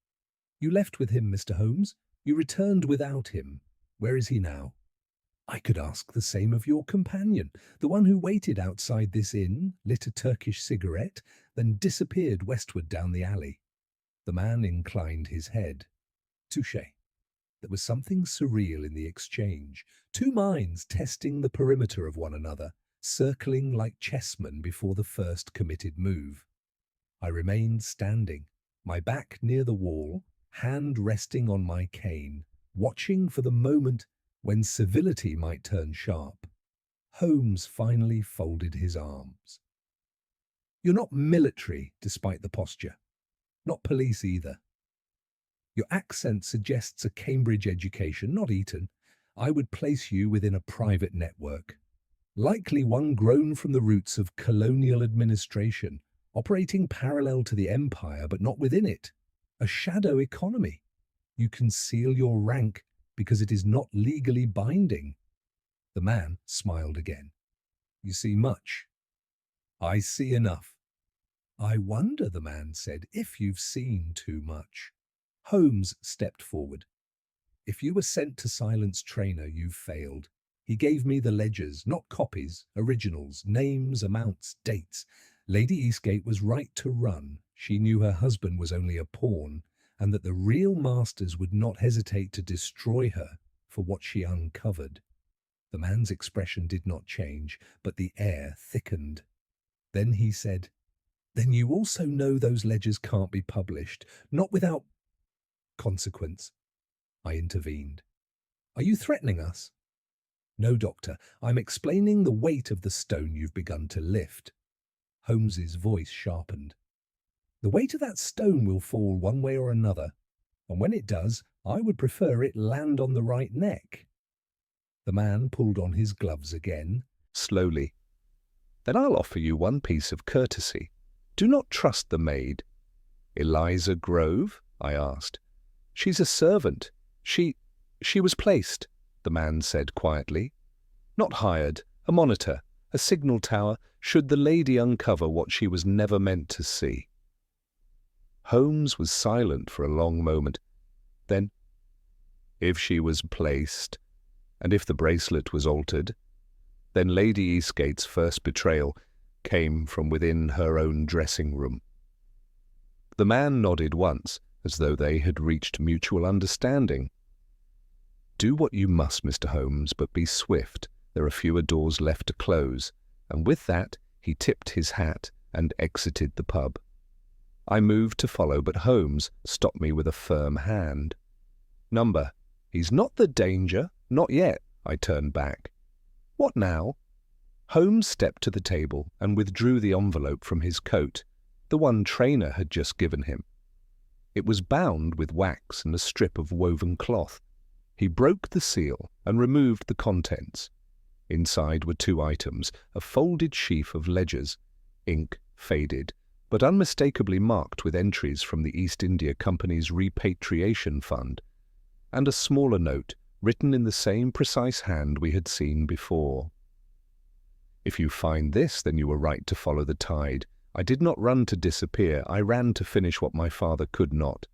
"You left with him, Mr. Holmes. You returned without him. Where is he now?" "I could ask the same of your companion, the one who waited outside this inn, lit a Turkish cigarette, then disappeared westward down the alley." The man inclined his head. "Touché. There was something surreal in the exchange, two minds testing the perimeter of one another, circling like chessmen before the first committed move. I remained standing, my back near the wall, hand resting on my cane, watching for the moment when civility might turn sharp. Holmes finally folded his arms. "You're not military, despite the posture. Not police either. Your accent suggests a Cambridge education, not Eton. I would place you within a private network. Likely one grown from the roots of colonial administration, operating parallel to the empire but not within it. A shadow economy. You conceal your rank because it is not legally binding." The man smiled again. "You see much." "I see enough." "I wonder," the man said, "if you've seen too much." Holmes stepped forward. "If you were sent to silence Trainer, you've failed. He gave me the ledgers, not copies, originals, names, amounts, dates. Lady Eastgate was right to run. She knew her husband was only a pawn, and that the real masters would not hesitate to destroy her for what she uncovered." The man's expression did not change, but the air thickened. Then he said, "Then you also know those ledgers can't be published, not without consequence." I intervened. "Are you threatening us?" "No, Doctor. I'm explaining the weight of the stone you've begun to lift." Holmes's voice sharpened. "The weight of that stone will fall one way or another, and when it does, I would prefer it land on the right neck." The man pulled on his gloves again, slowly. "Then I'll offer you one piece of courtesy. Do not trust the maid." "Eliza Grove?" I asked. "She's a servant. She was placed," the man said quietly. "Not hired, a monitor, a signal tower, should the lady uncover what she was never meant to see." Holmes was silent for a long moment. Then, "If she was placed, and if the bracelet was altered, then Lady Eastgate's first betrayal came from within her own dressing-room." The man nodded once, as though they had reached mutual understanding. "Do what you must, Mr. Holmes, but be swift. There are fewer doors left to close." And with that, he tipped his hat and exited the pub. I moved to follow, but Holmes stopped me with a firm hand. "Number, he's not the danger. Not yet." I turned back. "What now?" Holmes stepped to the table and withdrew the envelope from his coat, the one Trainer had just given him. It was bound with wax and a strip of woven cloth. He broke the seal and removed the contents. Inside were two items, a folded sheaf of ledgers, ink faded, but unmistakably marked with entries from the East India Company's repatriation fund, and a smaller note written in the same precise hand we had seen before. "If you find this, then you were right to follow the tide. I did not run to disappear. I ran to finish what my father could not.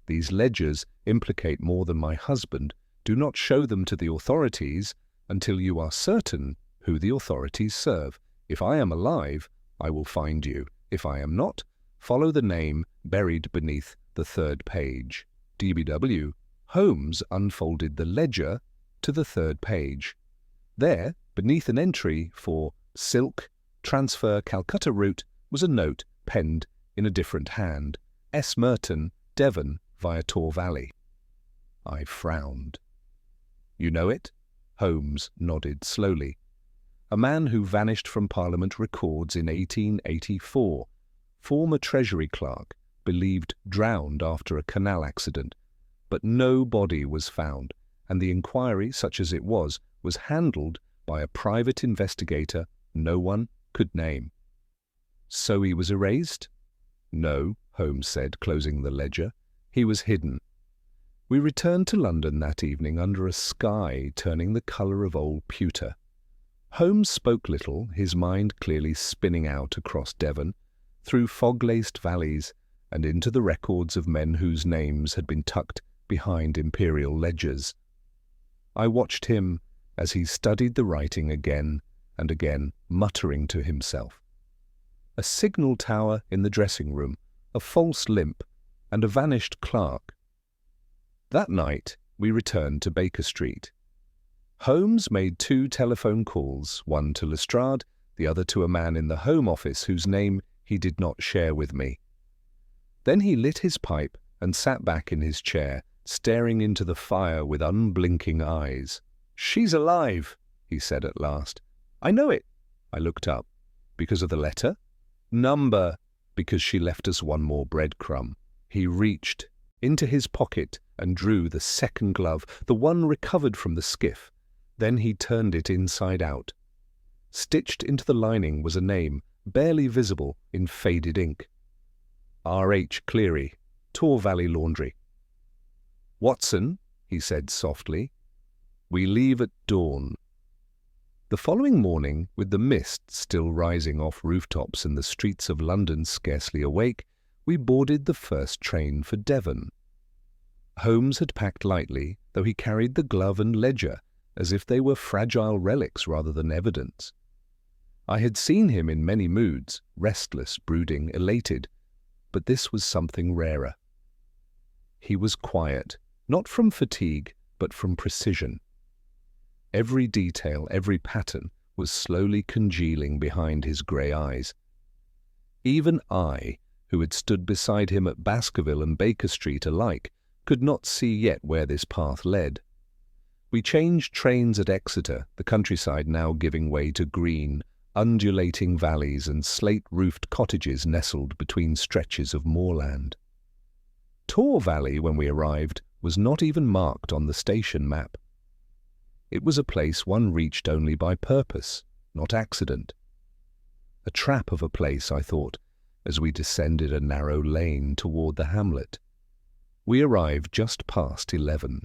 These ledgers implicate more than my husband. Do not show them to the authorities until you are certain who the authorities serve. If I am alive, I will find you. If I am not, follow the name buried beneath the third page. DBW." Holmes unfolded the ledger to the third page. There, beneath an entry for "Silk, Transfer Calcutta Route," was a note penned in a different hand. "S. Merton, Devon, via Tor Valley." I frowned. "You know it?" Holmes nodded slowly. "A man who vanished from Parliament records in 1884. Former Treasury clerk, believed drowned after a canal accident. But no body was found, and the inquiry, such as it was handled by a private investigator no one could name." "So he was erased?" "No," Holmes said, closing the ledger. "He was hidden." We returned to London that evening under a sky turning the colour of old pewter. Holmes spoke little, his mind clearly spinning out across Devon, through fog-laced valleys, and into the records of men whose names had been tucked behind imperial ledgers. I watched him as he studied the writing again and again, muttering to himself. A signal tower in the dressing-room, a false limp, and a vanished clerk. That night We returned to Baker Street. Holmes made 2 telephone calls, one to Lestrade, the other to a man in the Home Office whose name he did not share with me. Then he lit his pipe and sat back in his chair, staring into the fire with unblinking eyes. "She's alive," he said at last. "I know it." I looked up. "Because of the letter?" "Number," because she left us one more breadcrumb. He reached into his pocket and drew the second glove, the one recovered from the skiff. Then he turned it inside out. Stitched into the lining was a name, barely visible in faded ink. R.H. Cleary, Tor Valley Laundry. "Watson," he said softly, "we leave at dawn." The following morning, with the mist still rising off rooftops and the streets of London scarcely awake, we boarded the first train for Devon. Holmes had packed lightly, though he carried the glove and ledger as if they were fragile relics rather than evidence. I had seen him in many moods, restless, brooding, elated, but this was something rarer. He was quiet, not from fatigue, but from precision. Every detail, every pattern was slowly congealing behind his grey eyes. Even I, who had stood beside him at Baskerville and Baker Street alike, could not see yet where this path led. We changed trains at Exeter, the countryside now giving way to green, undulating valleys and slate-roofed cottages nestled between stretches of moorland. Tor Valley, when we arrived, was not even marked on the station map. It was a place one reached only by purpose, not accident. A trap of a place, I thought, as we descended a narrow lane toward the hamlet. We arrived just past 11.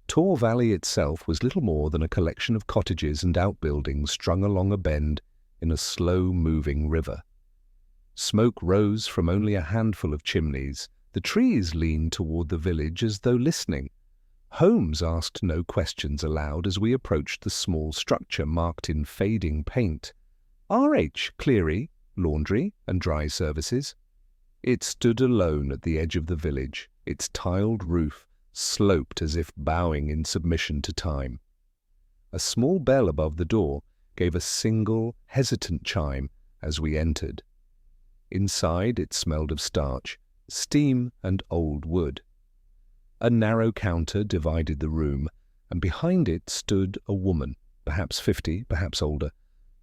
Tor Valley itself was little more than a collection of cottages and outbuildings strung along a bend in a slow-moving river. Smoke rose from only a handful of chimneys. The trees leaned toward the village as though listening. Holmes asked no questions aloud as we approached the small structure marked in fading paint. R.H. Cleary, Laundry and Dry Services. It stood alone at the edge of the village, its tiled roof sloped as if bowing in submission to time. A small bell above the door gave a single, hesitant chime as we entered. Inside it smelled of starch, steam and old wood. A narrow counter divided the room, and behind it stood a woman, perhaps 50, perhaps older,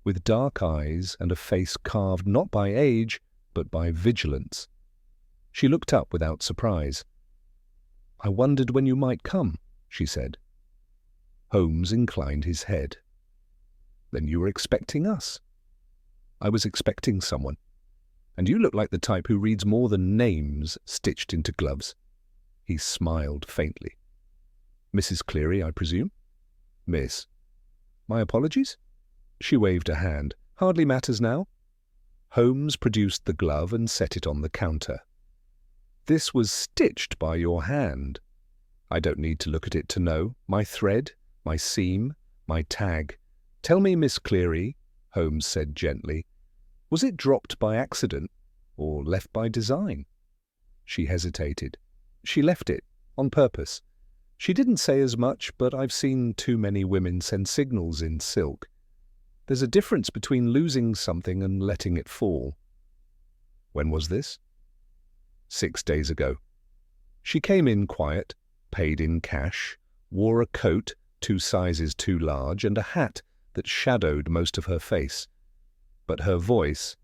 with dark eyes and a face carved not by age, but by vigilance. She looked up without surprise. "I wondered when you might come," she said. Holmes inclined his head. "Then you were expecting us?" "I was expecting someone. And you look like the type who reads more than names stitched into gloves." He smiled faintly. "Mrs. Cleary, I presume?" "Miss." "My apologies?" She waved a hand. "Hardly matters now." Holmes produced the glove and set it on the counter. "This was stitched by your hand." "I don't need to look at it to know. My thread, my seam, my tag. Tell me, Miss Cleary," Holmes said gently, "was it dropped by accident or left by design?" She hesitated. "She left it, on purpose. She didn't say as much, but I've seen too many women send signals in silk. There's a difference between losing something and letting it fall." "When was this?" 6 days ago. She came in quiet, paid in cash, wore a coat 2 sizes too large and a hat that shadowed most of her face. But her voice,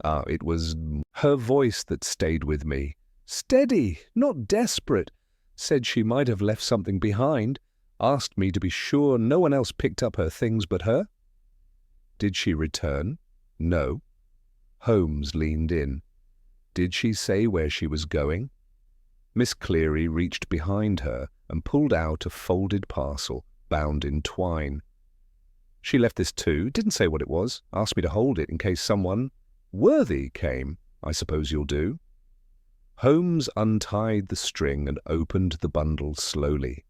it was her voice that stayed with me. Steady, not desperate. Said she might have left something behind. Asked me to be sure no one else picked up her things but her. Did she return? No. Holmes leaned in. Did she say where she was going? Miss Cleary reached behind her and pulled out a folded parcel bound in twine. She left this too, didn't say what it was, asked me to hold it in case someone worthy came. I suppose you'll do. Holmes untied the string and opened the bundle slowly.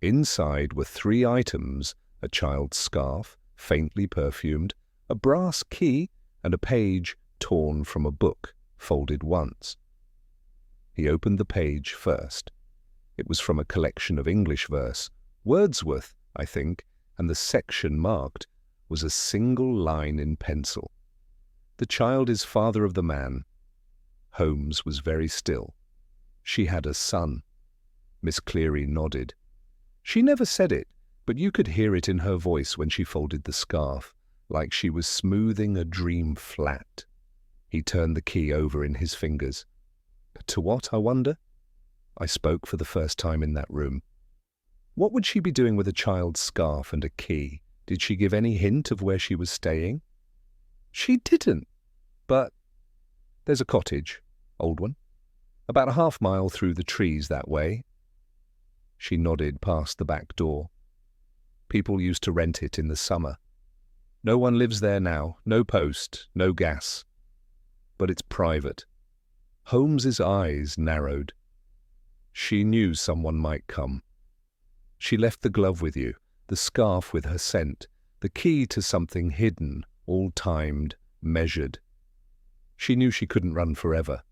Inside were 3 items, a child's scarf, faintly perfumed, a brass key, and a page torn from a book, folded once. He opened the page first. It was from a collection of English verse, Wordsworth, I think, and the section marked was a single line in pencil. "The child is father of the man." Holmes was very still. "She had a son." Miss Cleary nodded. "She never said it, but you could hear it in her voice when she folded the scarf, like she was smoothing a dream flat." He turned the key over in his fingers. "To what, I wonder?" I spoke for the first time in that room. "What would she be doing with a child's scarf and a key? Did she give any hint of where she was staying?" "She didn't, but there's a cottage, old one, about a half-mile through the trees that way." She nodded past the back door. "People used to rent it in the summer. No one lives there now, no post, no gas. But it's private." Holmes's eyes narrowed. "She knew someone might come. She left the glove with you, the scarf with her scent, the key to something hidden, all timed, measured. She knew she couldn't run forever."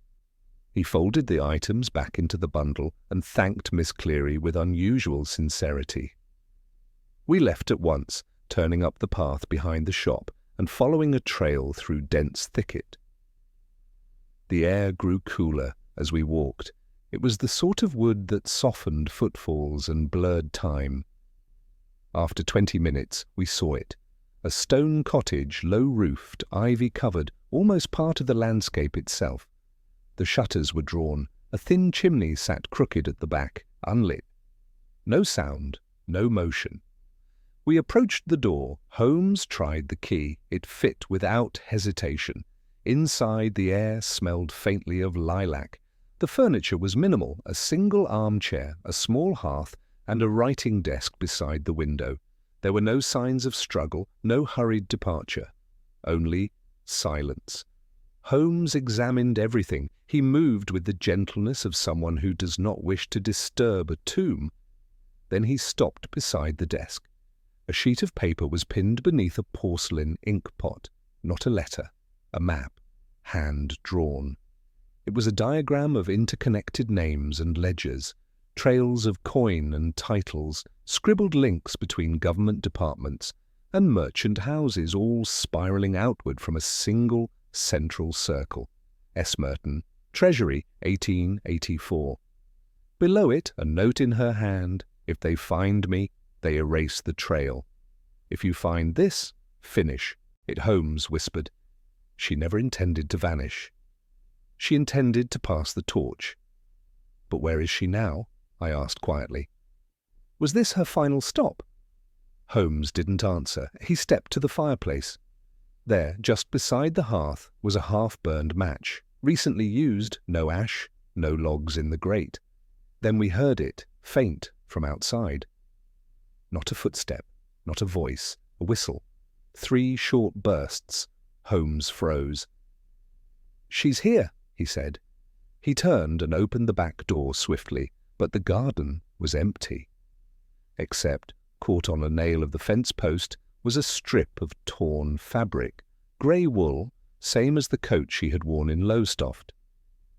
He folded the items back into the bundle and thanked Miss Cleary with unusual sincerity. We left at once, turning up the path behind the shop and following a trail through dense thicket. The air grew cooler as we walked. It was the sort of wood that softened footfalls and blurred time. After 20 minutes, we saw it. A stone cottage, low-roofed, ivy-covered, almost part of the landscape itself. The shutters were drawn. A thin chimney sat crooked at the back, unlit. No sound, no motion. We approached the door. Holmes tried the key. It fit without hesitation. Inside, the air smelled faintly of lilac. The furniture was minimal, a single armchair, a small hearth, and a writing desk beside the window. There were no signs of struggle, no hurried departure. Only silence. Holmes examined everything. He moved with the gentleness of someone who does not wish to disturb a tomb. Then he stopped beside the desk. A sheet of paper was pinned beneath a porcelain ink pot. Not a letter, a map, hand-drawn. It was a diagram of interconnected names and ledgers, trails of coin and titles, scribbled links between government departments, and merchant houses, all spiralling outward from a single central circle. Esmerton, Treasury, 1884. Below it, a note in her hand: "If they find me, they erase the trail. If you find this, finish," it Holmes whispered. She never intended to vanish. She intended to pass the torch. "But where is she now?" I asked quietly. Was this her final stop? Holmes didn't answer. He stepped to the fireplace. There, just beside the hearth, was a half-burned match. Recently used, no ash, no logs in the grate. Then we heard it, faint, from outside. Not a footstep, not a voice, a whistle. 3 short bursts. Holmes froze. "She's here," he said. He turned and opened the back door swiftly, but the garden was empty. Except, caught on a nail of the fence post, was a strip of torn fabric, grey wool, same as the coat she had worn in Lowestoft.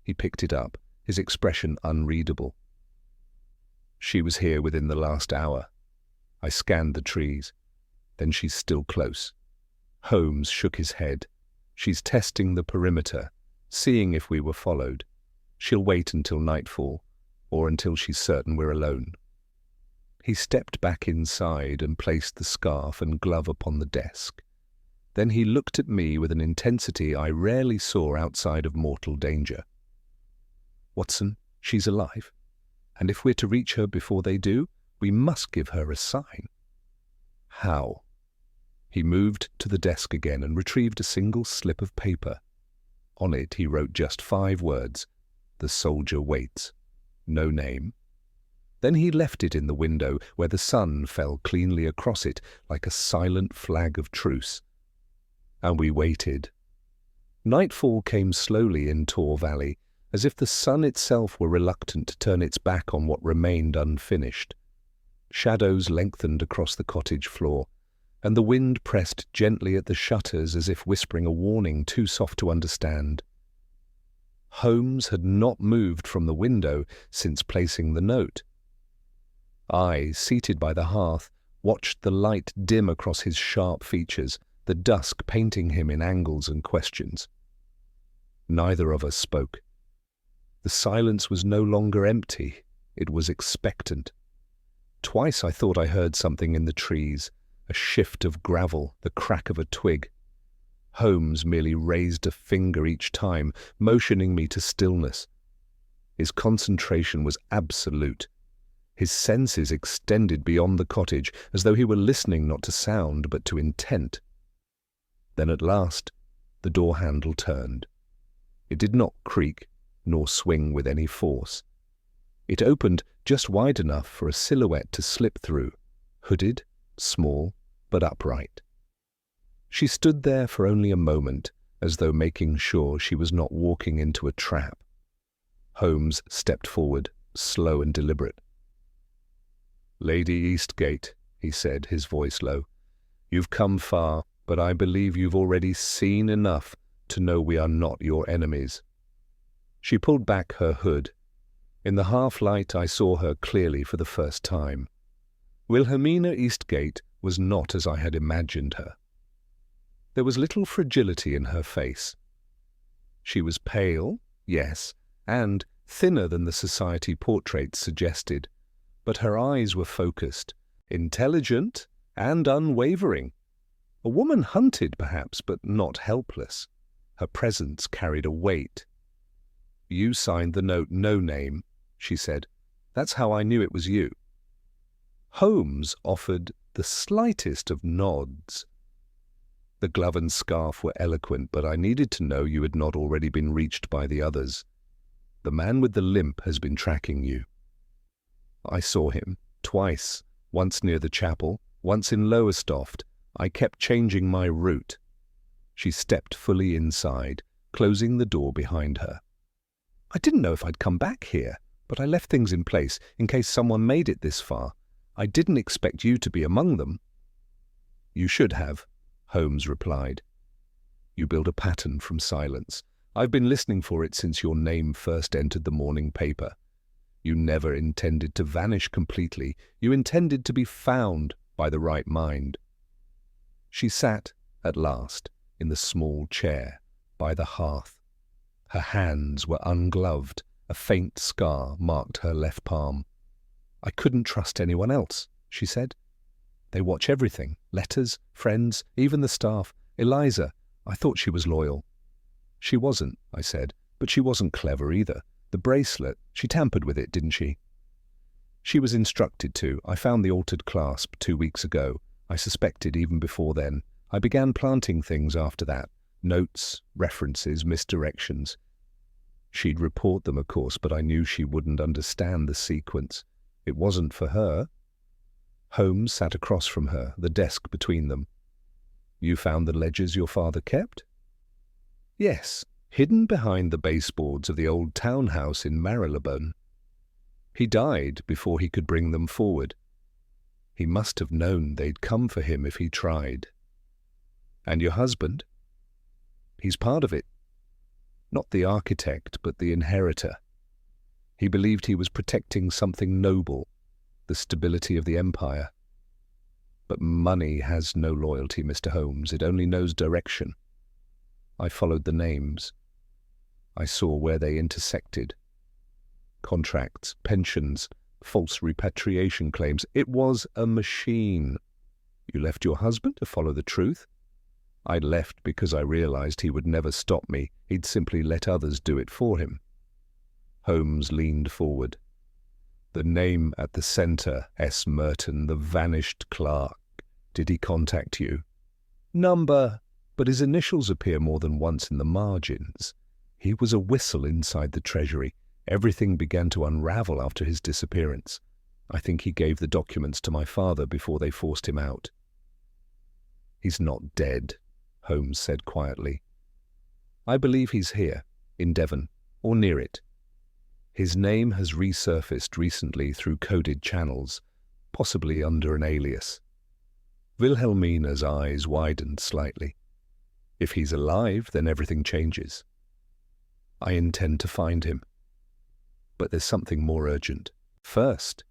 He picked it up, his expression unreadable. "She was here within the last hour." I scanned the trees. "Then she's still close." Holmes shook his head. "She's testing the perimeter, seeing if we were followed. She'll wait until nightfall, or until she's certain we're alone." He stepped back inside and placed the scarf and glove upon the desk. Then he looked at me with an intensity I rarely saw outside of mortal danger. "Watson, she's alive. And if we're to reach her before they do, we must give her a sign." "How?" He moved to the desk again and retrieved a single slip of paper. On it he wrote just 5 words. "The soldier waits." No name. Then he left it in the window, where the sun fell cleanly across it like a silent flag of truce. And we waited. Nightfall came slowly in Tor Valley, as if the sun itself were reluctant to turn its back on what remained unfinished. Shadows lengthened across the cottage floor, and the wind pressed gently at the shutters as if whispering a warning too soft to understand. Holmes had not moved from the window since placing the note. I, seated by the hearth, watched the light dim across his sharp features, the dusk painting him in angles and questions. Neither of us spoke. The silence was no longer empty, it was expectant. Twice I thought I heard something in the trees, a shift of gravel, the crack of a twig. Holmes merely raised a finger each time, motioning me to stillness. His concentration was absolute. His senses extended beyond the cottage, as though he were listening not to sound, but to intent. Then at last, the door handle turned. It did not creak, nor swing with any force. It opened just wide enough for a silhouette to slip through, hooded, small, but upright. She stood there for only a moment, as though making sure she was not walking into a trap. Holmes stepped forward, slow and deliberate. "Lady Eastgate," he said, his voice low, "you've come far, but I believe you've already seen enough to know we are not your enemies." She pulled back her hood. In the half-light I saw her clearly for the first time. Wilhelmina Eastgate was not as I had imagined her. There was little fragility in her face. She was pale, yes, and thinner than the society portraits suggested, but her eyes were focused, intelligent, and unwavering. A woman hunted, perhaps, but not helpless. Her presence carried a weight. "You signed the note, no name," she said. "That's how I knew it was you." Holmes offered the slightest of nods. The glove and scarf were eloquent, but I needed to know you had not already been reached by the others. The man with the limp has been tracking you. I saw him twice, once near the chapel, once in Lowestoft. I kept changing my route. She stepped fully inside, closing the door behind her. "I didn't know if I'd come back here, but I left things in place in case someone made it this far. I didn't expect you to be among them." "You should have," Holmes replied. "You build a pattern from silence. I've been listening for it since your name first entered the morning paper. You never intended to vanish completely. You intended to be found by the right mind." She sat, at last, in the small chair by the hearth. Her hands were ungloved. A faint scar marked her left palm. "I couldn't trust anyone else," she said. "They watch everything, letters, friends, even the staff. Eliza, I thought she was loyal." "She wasn't," I said, "but she wasn't clever either. The bracelet, she tampered with it, didn't she?" "She was instructed to. I found the altered clasp 2 weeks ago. I suspected even before then. I began planting things after that. Notes, references, misdirections. She'd report them, of course, but I knew she wouldn't understand the sequence. It wasn't for her." Holmes sat across from her, the desk between them. "You found the ledgers your father kept?" "Yes, hidden behind the baseboards of the old townhouse in Marylebone. He died before he could bring them forward. He must have known they'd come for him if he tried." "And your husband?" "He's part of it. Not the architect, but the inheritor. He believed he was protecting something noble, the stability of the empire. But money has no loyalty, Mr. Holmes. It only knows direction. I followed the names. I saw where they intersected. Contracts, pensions, false repatriation claims. It was a machine. You left your husband to follow the truth? I left because I realized he would never stop me. He'd simply let others do it for him." Holmes leaned forward. "The name at the center, S. Merton, the vanished clerk. Did he contact you?" "Number, but his initials appear more than once in the margins. He was a whistle inside the Treasury. Everything began to unravel after his disappearance. I think he gave the documents to my father before they forced him out." "He's not dead," Holmes said quietly. "I believe he's here, in Devon, or near it. His name has resurfaced recently through coded channels, possibly under an alias." Wilhelmina's eyes widened slightly. "If he's alive, then everything changes. I intend to find him. But there's something more urgent. First,"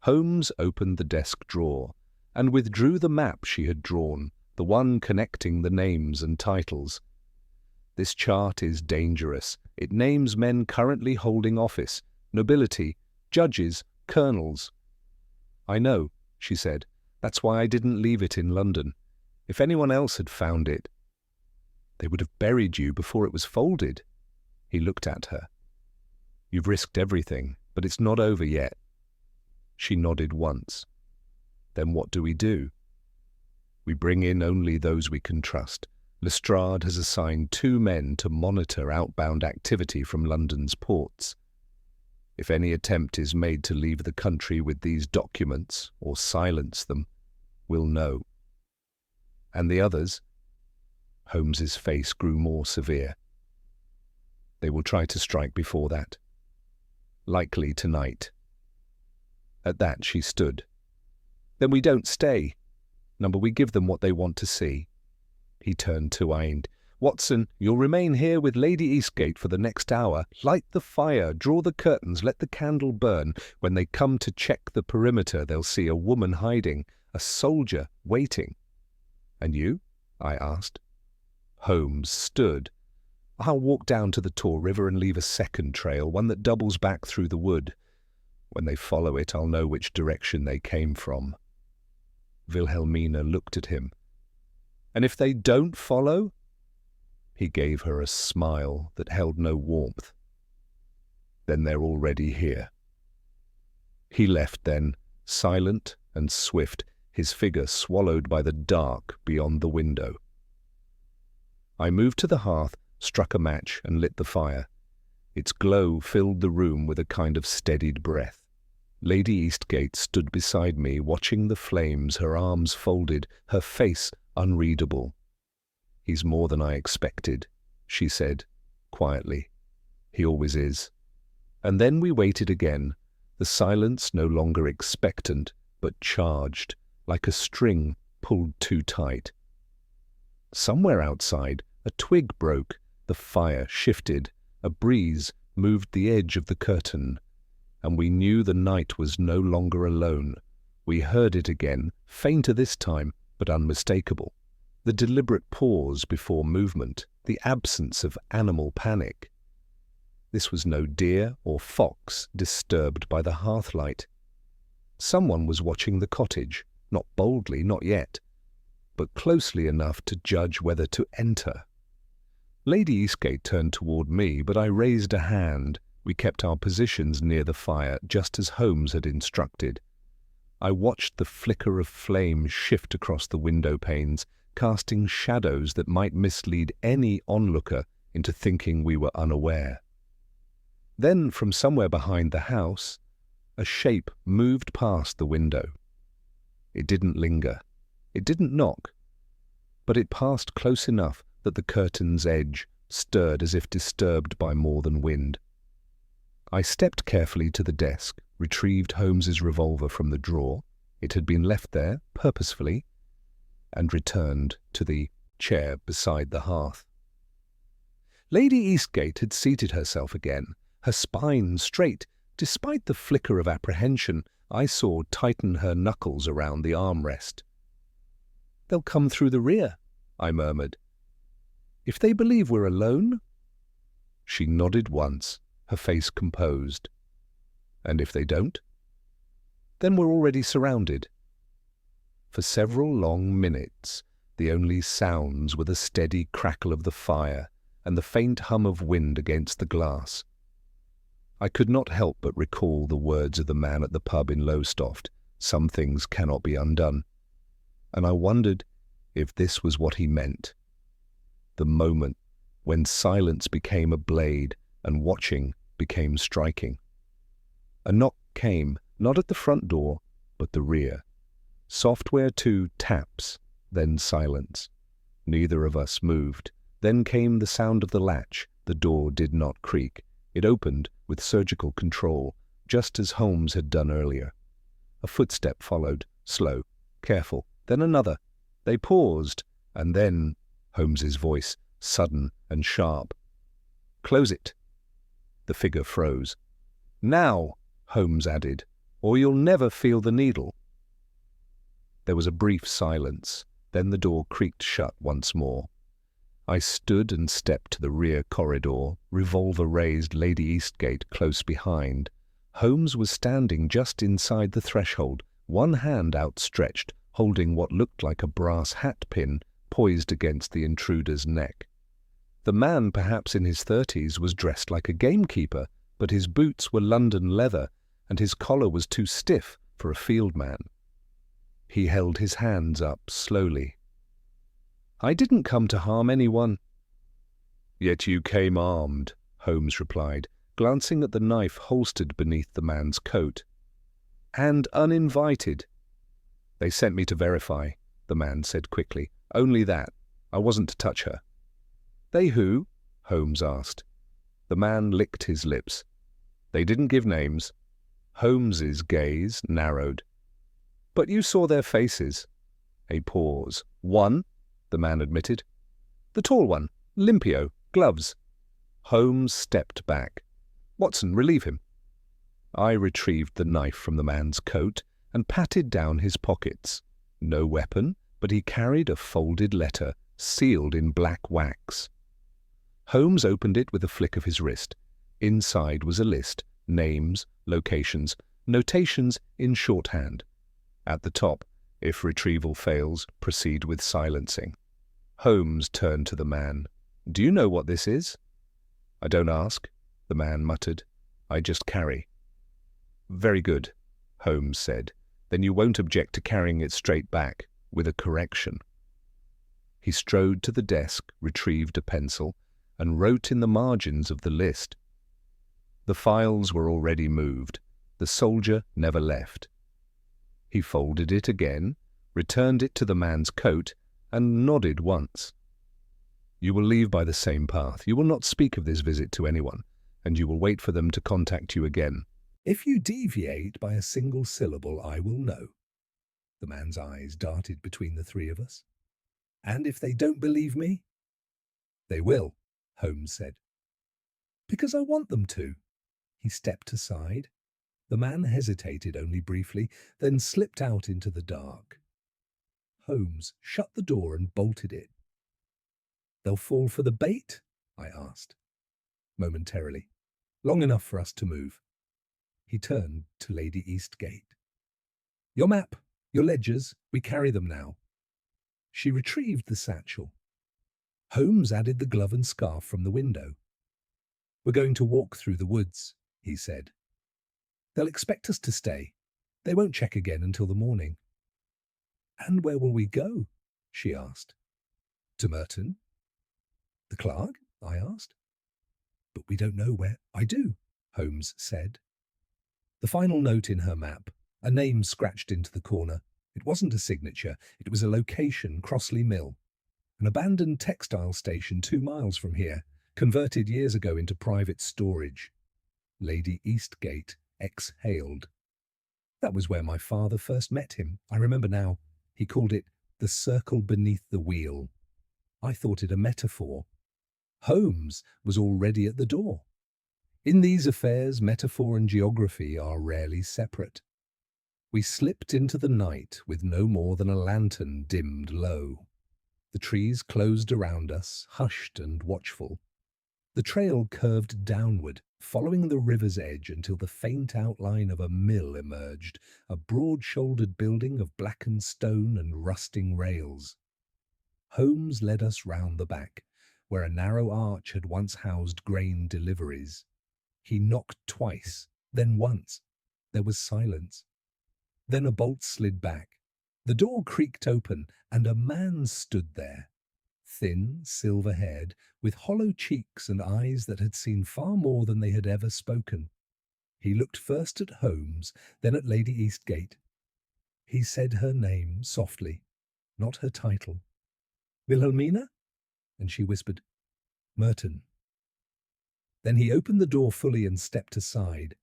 Holmes opened the desk drawer and withdrew the map she had drawn, the one connecting the names and titles. This chart is dangerous. It names men currently holding office, nobility, judges, colonels. I know, she said. That's why I didn't leave it in London. If anyone else had found it, they would have buried you before it was folded. He looked at her. You've risked everything, but it's not over yet. She nodded once. Then what do? We bring in only those we can trust. Lestrade has assigned 2 men to monitor outbound activity from London's ports. If any attempt is made to leave the country with these documents or silence them, we'll know. And the others? Holmes's face grew more severe. They will try to strike before that. Likely tonight. At that she stood. Then we don't stay. Number, we give them what they want to see. He turned to Eind. Watson, you'll remain here with Lady Eastgate for the next hour. Light the fire, draw the curtains, let the candle burn. When they come to check the perimeter, they'll see a woman hiding, a soldier waiting. And you? I asked. Holmes stood. I'll walk down to the Tor River and leave a second trail, one that doubles back through the wood. When they follow it, I'll know which direction they came from. Wilhelmina looked at him. And if they don't follow? He gave her a smile that held no warmth. Then they're already here. He left then, silent and swift, his figure swallowed by the dark beyond the window. I moved to the hearth, struck a match and lit the fire. Its glow filled the room with a kind of steadied breath. Lady Eastgate stood beside me, watching the flames, her arms folded, her face unreadable. He's more than I expected, she said, quietly. He always is. And then we waited again, the silence no longer expectant, but charged, like a string pulled too tight. Somewhere outside, a twig broke, the fire shifted, a breeze moved the edge of the curtain, and we knew the night was no longer alone. We heard it again, fainter this time, but unmistakable. The deliberate pause before movement, the absence of animal panic. This was no deer or fox disturbed by the hearthlight. Someone was watching the cottage, not boldly, not yet, but closely enough to judge whether to enter. Lady Eastgate turned toward me, but I raised a hand. We kept our positions near the fire, just as Holmes had instructed. I watched the flicker of flame shift across the window panes, casting shadows that might mislead any onlooker into thinking we were unaware. Then, from somewhere behind the house, a shape moved past the window. It didn't linger. It didn't knock. But it passed close enough that the curtain's edge stirred as if disturbed by more than wind. I stepped carefully to the desk, retrieved Holmes's revolver from the drawer. It had been left there, purposefully, and returned to the chair beside the hearth. Lady Eastgate had seated herself again, her spine straight. Despite the flicker of apprehension, I saw tighten her knuckles around the armrest. "They'll come through the rear," I murmured. "If they believe we're alone?" She nodded once, her face composed. "And if they don't?" "Then we're already surrounded." For several long minutes, the only sounds were the steady crackle of the fire and the faint hum of wind against the glass. I could not help but recall the words of the man at the pub in Lowestoft, "Some things cannot be undone," and I wondered if this was what he meant. The moment when silence became a blade and watching became striking. A knock came, not at the front door, but the rear. Software 2 taps, then silence. Neither of us moved. Then came the sound of the latch. The door did not creak. It opened with surgical control, just as Holmes had done earlier. A footstep followed, slow, careful, then another. They paused, and then Holmes's voice, sudden and sharp. "Close it." The figure froze. "Now," Holmes added, or you'll never feel the needle." There was a brief silence, then the door creaked shut once more. I stood and stepped to the rear corridor, revolver raised, Lady Eastgate close behind. Holmes was standing just inside the threshold, one hand outstretched, holding what looked like a brass hat pin poised against the intruder's neck. The man, perhaps in his 30s, was dressed like a gamekeeper, but his boots were London leather, and his collar was too stiff for a field man. He held his hands up slowly. "I didn't come to harm anyone." "Yet you came armed," Holmes replied, glancing at the knife holstered beneath the man's coat. "And uninvited." "They sent me to verify," the man said quickly. "Only that. I wasn't to touch her." "They who?" Holmes asked. The man licked his lips. "They didn't give names." Holmes's gaze narrowed. "But you saw their faces." A pause. "One," the man admitted. "The tall one, limpio, gloves." Holmes stepped back. "Watson, relieve him." I retrieved the knife from the man's coat and patted down his pockets. No weapon, but he carried a folded letter, sealed in black wax. Holmes opened it with a flick of his wrist. Inside was a list, names, locations, notations in shorthand. At the top, "If retrieval fails, proceed with silencing." Holmes turned to the man. "Do you know what this is?" "I don't ask," the man muttered. "I just carry." "Very good," Holmes said. "Then you won't object to carrying it straight back, with a correction." He strode to the desk, retrieved a pencil, and wrote in the margins of the list. The files were already moved. The soldier never left. He folded it again, returned it to the man's coat, and nodded once. "You will leave by the same path. You will not speak of this visit to anyone, and you will wait for them to contact you again. If you deviate by a single syllable, I will know." The man's eyes darted between the three of us. "And if they don't believe me?" "They will," Holmes said. "Because I want them to." He stepped aside. The man hesitated only briefly, then slipped out into the dark. Holmes shut the door and bolted it. "They'll fall for the bait?" I asked. "Momentarily. Long enough for us to move." He turned to Lady Eastgate. "Your map, your ledgers, we carry them now." She retrieved the satchel. Holmes added the glove and scarf from the window. "We're going to walk through the woods," he said. "They'll expect us to stay. They won't check again until the morning." "And where will we go?" she asked. "To Merton." "The Clark?" I asked. "But we don't know where." "I do," Holmes said. The final note in her map, a name scratched into the corner. It wasn't a signature, it was a location, Crossley Mill. An abandoned textile station 2 miles from here, converted years ago into private storage. Lady Eastgate exhaled. "That was where my father first met him. I remember now. He called it the circle beneath the wheel." I thought it a metaphor. Holmes was already at the door. In these affairs, metaphor and geography are rarely separate. We slipped into the night with no more than a lantern dimmed low. The trees closed around us, hushed and watchful. The trail curved downward, following the river's edge until the faint outline of a mill emerged, a broad-shouldered building of blackened stone and rusting rails. Holmes led us round the back, where a narrow arch had once housed grain deliveries. He knocked twice, then once. There was silence. Then a bolt slid back. The door creaked open, and a man stood there. Thin, silver-haired, with hollow cheeks and eyes that had seen far more than they had ever spoken. He looked first at Holmes, then at Lady Eastgate. He said her name softly, not her title. "Wilhelmina?" And she whispered, "Merton." Then he opened the door fully and stepped aside.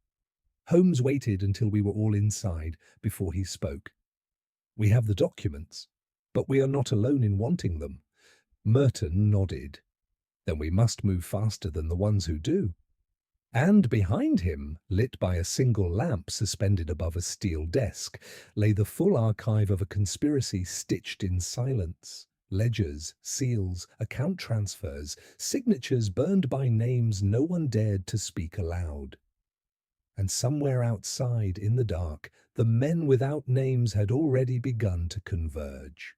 Holmes waited until we were all inside before he spoke. "We have the documents, but we are not alone in wanting them." Merton nodded. "Then we must move faster than the ones who do." And behind him, lit by a single lamp suspended above a steel desk, lay the full archive of a conspiracy stitched in silence. Ledgers, seals, account transfers, signatures burned by names no one dared to speak aloud. And somewhere outside, in the dark, the men without names had already begun to converge.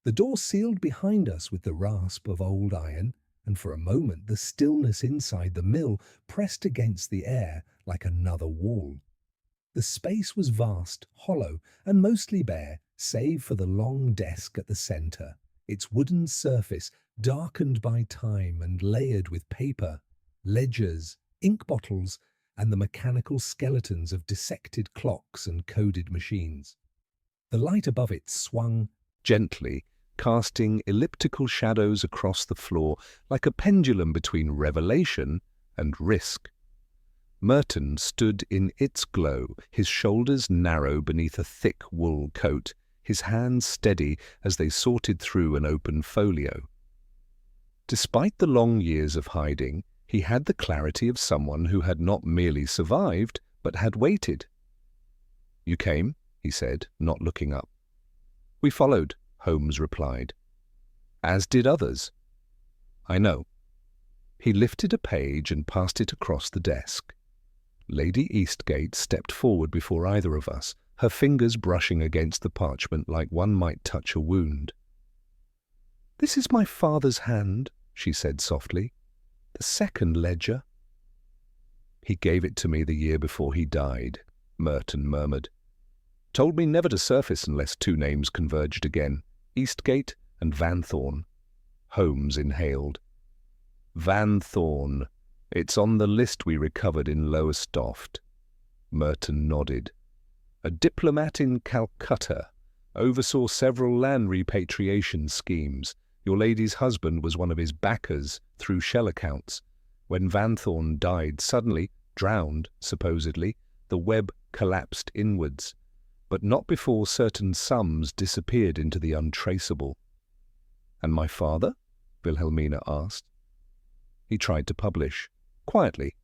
The door sealed behind us with the rasp of old iron, and for a moment the stillness inside the mill pressed against the air like another wall. The space was vast, hollow, and mostly bare, save for the long desk at the centre, its wooden surface darkened by time and layered with paper, ledgers, ink bottles, and the mechanical skeletons of dissected clocks and coded machines. The light above it swung gently, casting elliptical shadows across the floor like a pendulum between revelation and risk. Merton stood in its glow, his shoulders narrow beneath a thick wool coat, his hands steady as they sorted through an open folio. Despite the long years of hiding, he had the clarity of someone who had not merely survived, but had waited. "You came?" he said, not looking up. "We followed," Holmes replied. "As did others." "I know." He lifted a page and passed it across the desk. Lady Eastgate stepped forward before either of us, her fingers brushing against the parchment like one might touch a wound. "This is my father's hand," she said softly. "The second ledger." "He gave it to me the year before he died," Merton murmured. "Told me never to surface unless two names converged again, Eastgate and Van Thorn." Holmes inhaled. "Van Thorn. It's on the list we recovered in Lowestoft." Merton nodded. "A diplomat in Calcutta. Oversaw several land repatriation schemes. Your lady's husband was one of his backers through shell accounts. When Van Thorn died suddenly, drowned, supposedly, the web collapsed inwards, but not before certain sums disappeared into the untraceable." "And my father?" Wilhelmina asked. "He tried to publish, quietly,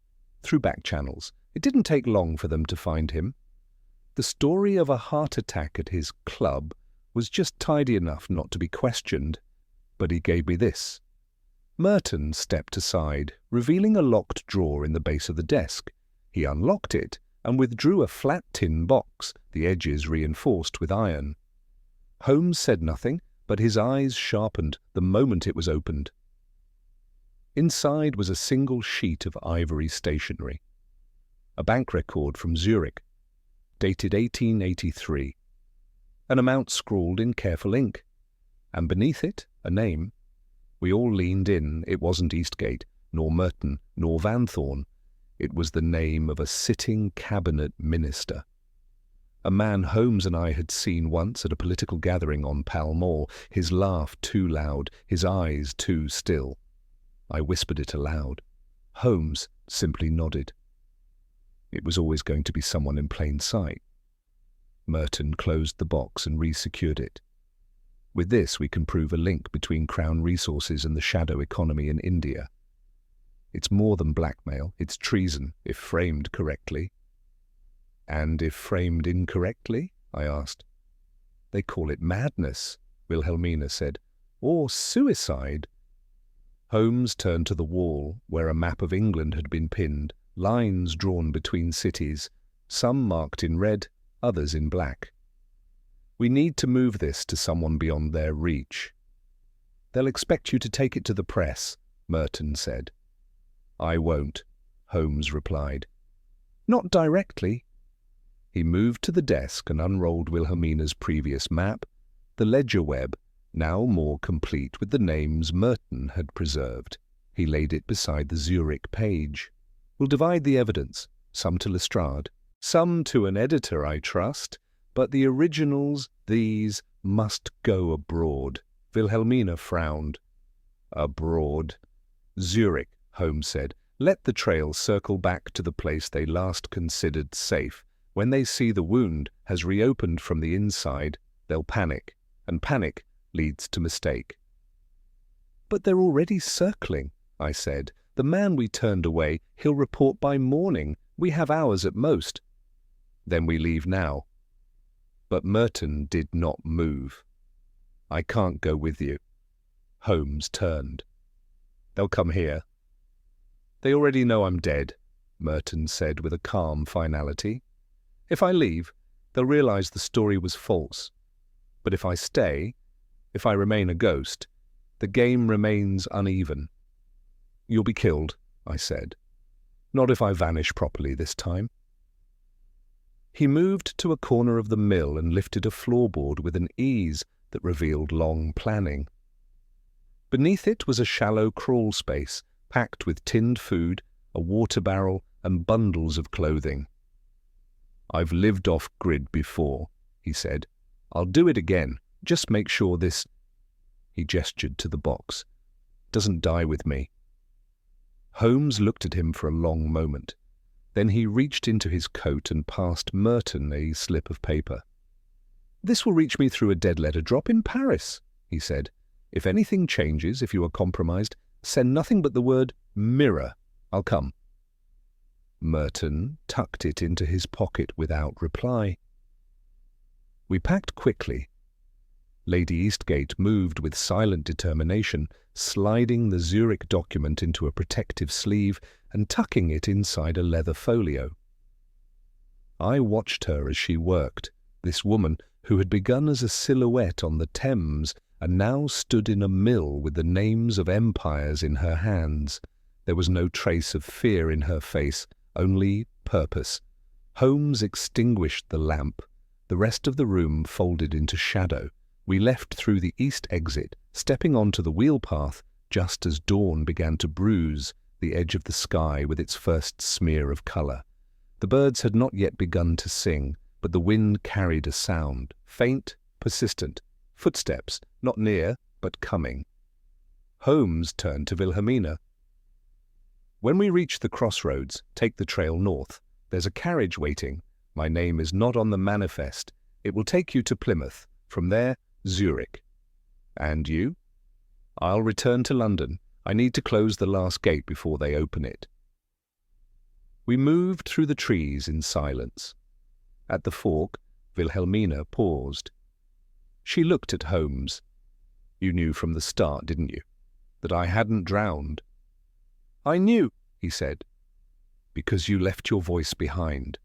through back channels. It didn't take long for them to find him. The story of a heart attack at his club was just tidy enough not to be questioned, but he gave me this." Merton stepped aside, revealing a locked drawer in the base of the desk. He unlocked it and withdrew a flat tin box, the edges reinforced with iron. Holmes said nothing, but his eyes sharpened the moment it was opened. Inside was a single sheet of ivory stationery. A bank record from Zurich, dated 1883. An amount scrawled in careful ink, and beneath it a name. We all leaned in. It wasn't Eastgate, nor Merton, nor Van Thorn. It was the name of a sitting cabinet minister. A man Holmes and I had seen once at a political gathering on Pall Mall, his laugh too loud, his eyes too still. I whispered it aloud. Holmes simply nodded. It was always going to be someone in plain sight. Merton closed the box and resecured it. "With this we can prove a link between Crown resources and the shadow economy in India. It's more than blackmail, it's treason, if framed correctly." "And if framed incorrectly?" I asked. "They call it madness," Wilhelmina said, "or suicide." Holmes turned to the wall, where a map of England had been pinned, lines drawn between cities, some marked in red, others in black. "We need to move this to someone beyond their reach." "They'll expect you to take it to the press," Merton said. "I won't," Holmes replied. "Not directly." He moved to the desk and unrolled Wilhelmina's previous map, the ledger web, now more complete with the names Merton had preserved. He laid it beside the Zurich page. "We'll divide the evidence, some to Lestrade, some to an editor, I trust, but the originals, these, must go abroad." Wilhelmina frowned. "Abroad?" "Zurich," Holmes said. "Let the trail circle back to the place they last considered safe. When they see the wound has reopened from the inside, they'll panic, and panic leads to mistake." "But they're already circling," I said. "The The man we turned away, he'll report by morning. We have hours at most. Then we leave now. But Merton did not move. I can't go with you. Holmes turned. They'll come here. They already know I'm dead, Merton said with a calm finality. If I leave, they'll realize the story was false. But if I stay, if I remain a ghost, the game remains uneven. You'll be killed, I said. Not if I vanish properly this time. He moved to a corner of the mill and lifted a floorboard with an ease that revealed long planning. Beneath it was a shallow crawl space, packed with tinned food, a water barrel, and bundles of clothing. I've lived off-grid before, he said. I'll do it again. Just make sure this, he gestured to the box, doesn't die with me. Holmes looked at him for a long moment. Then he reached into his coat and passed Merton a slip of paper. This will reach me through a dead letter drop in Paris, he said. If anything changes, if you are compromised, send nothing but the word mirror. I'll come. Merton tucked it into his pocket without reply. We packed quickly. Lady Eastgate moved with silent determination, sliding the Zurich document into a protective sleeve and tucking it inside a leather folio. I watched her as she worked, this woman who had begun as a silhouette on the Thames and now stood in a mill with the names of empires in her hands. There was no trace of fear in her face, only purpose. Holmes extinguished the lamp. The rest of the room folded into shadow. We left through the east exit, stepping onto the wheel path just as dawn began to bruise the edge of the sky with its first smear of colour. The birds had not yet begun to sing, but the wind carried a sound, faint, persistent. Footsteps, not near, but coming. Holmes turned to Wilhelmina. When we reach the crossroads, take the trail north. There's a carriage waiting. My name is not on the manifest. It will take you to Plymouth. From there, Zurich. And you? I'll return to London. I need to close the last gate before they open it. We moved through the trees in silence. At the fork, Wilhelmina paused. She looked at Holmes. You knew from the start, didn't you, that I hadn't drowned? I knew, he said, because you left your voice behind.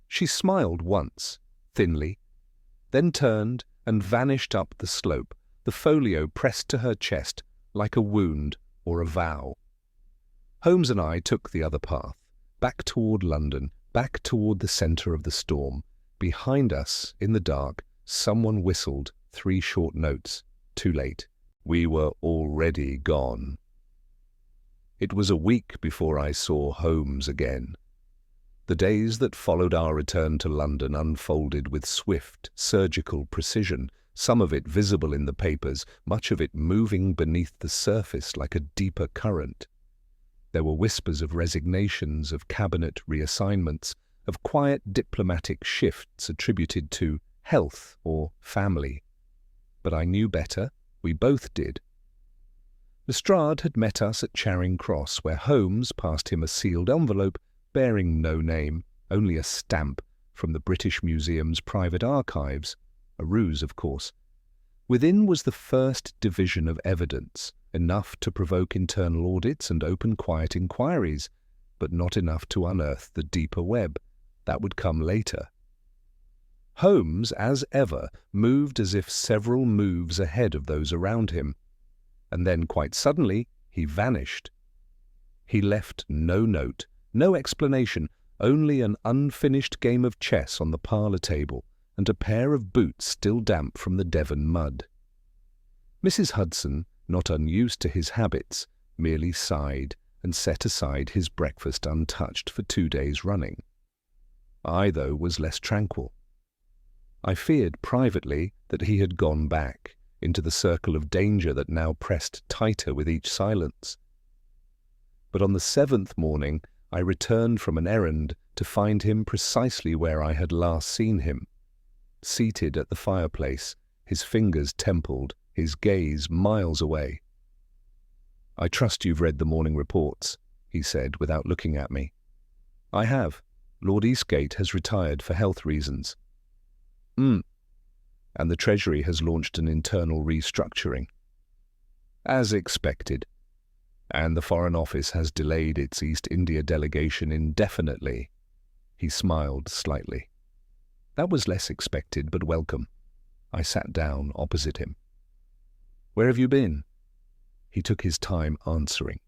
She smiled once, thinly, then turned and vanished up the slope, the folio pressed to her chest like a wound or a vow. Holmes and I took the other path, back toward London, back toward the centre of the storm. Behind us, in the dark, someone whistled 3 short notes. Too late. We were already gone. It was a week before I saw Holmes again. The days that followed our return to London unfolded with swift, surgical precision, some of it visible in the papers, much of it moving beneath the surface like a deeper current. There were whispers of resignations, of cabinet reassignments, of quiet diplomatic shifts attributed to health or family. But I knew better. We both did. Lestrade had met us at Charing Cross, where Holmes passed him a sealed envelope bearing no name, only a stamp from the British Museum's private archives, a ruse, of course. Within was the first division of evidence, enough to provoke internal audits and open quiet inquiries, but not enough to unearth the deeper web. That would come later. Holmes, as ever, moved as if several moves ahead of those around him, and then quite suddenly he vanished. He left no note, no explanation, only an unfinished game of chess on the parlour table and a pair of boots still damp from the Devon mud. Mrs. Hudson, not unused to his habits, merely sighed and set aside his breakfast untouched for 2 days running. I, though, was less tranquil. I feared privately that he had gone back into the circle of danger that now pressed tighter with each silence. But on the 7th morning I returned from an errand to find him precisely where I had last seen him, seated at the fireplace, his fingers templed, his gaze miles away. "I trust you've read the morning reports," he said without looking at me. "I have. Lord Eastgate has retired for health reasons." And the Treasury has launched an internal restructuring." "As expected. And the Foreign Office has delayed its East India delegation indefinitely." He smiled slightly. That was less expected, but welcome. I sat down opposite him. "Where have you been?" He took his time answering.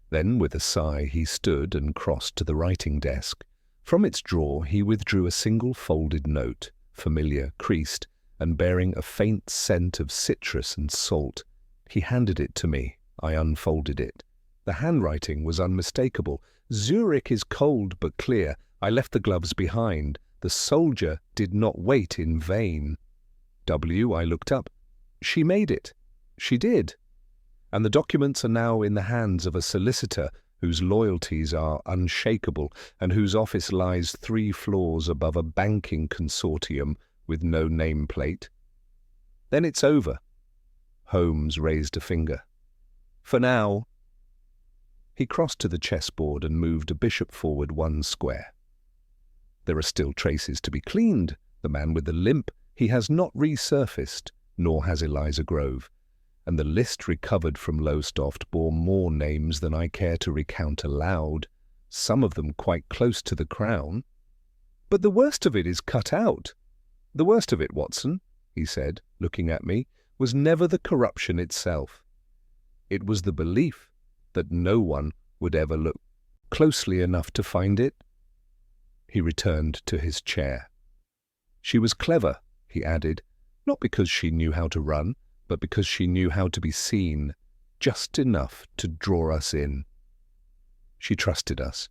Then, with a sigh, he stood and crossed to the writing desk. From its drawer he withdrew a single folded note, familiar, creased, and bearing a faint scent of citrus and salt. He handed it to me. I unfolded it. The handwriting was unmistakable. "Zurich is cold but clear. I left the gloves behind. The soldier did not wait in vain." I looked up. "She made it. She did. And the documents are now in the hands of a solicitor whose loyalties are unshakable and whose office lies 3 floors above a banking consortium with no nameplate. Then it's over." Holmes raised a finger. "For now." He crossed to the chessboard and moved a bishop forward 1 square. "There are still traces to be cleaned. The man with the limp, he has not resurfaced, nor has Eliza Grove. And the list recovered from Lowestoft bore more names than I care to recount aloud, some of them quite close to the crown. But the worst of it is cut out. The worst of it, Watson," he said, looking at me, "was never the corruption itself. It was the belief that no one would ever look closely enough to find it." He returned to his chair. "She was clever," he added, "not because she knew how to run, but because she knew how to be seen, just enough to draw us in. She trusted us."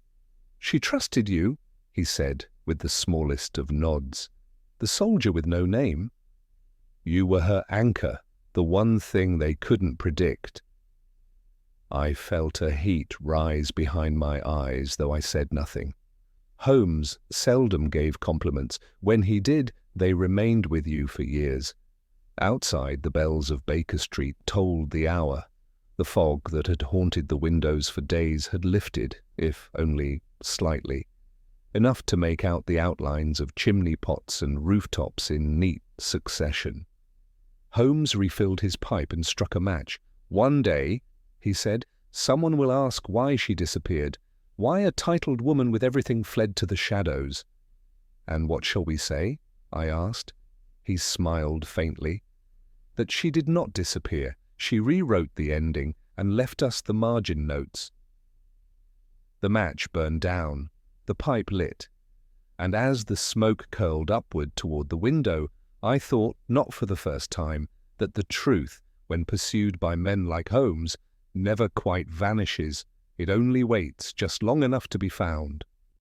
"She trusted you," he said, with the smallest of nods. "The soldier with no name." "You were her anchor, the one thing they couldn't predict." I felt a heat rise behind my eyes, though I said nothing. "Holmes seldom gave compliments. When he did, they remained with you for years." Outside, the bells of Baker Street tolled the hour. The fog that had haunted the windows for days had lifted, if only slightly, enough to make out the outlines of chimney pots and rooftops in neat succession. Holmes refilled his pipe and struck a match. "One day," he said, "someone will ask why she disappeared, why a titled woman with everything fled to the shadows." "And what shall we say?" I asked. He smiled faintly. "That she did not disappear. She rewrote the ending and left us the margin notes." The match burned down, the pipe lit, and as the smoke curled upward toward the window, I thought, not for the first time, that the truth, when pursued by men like Holmes, never quite vanishes. It only waits just long enough to be found.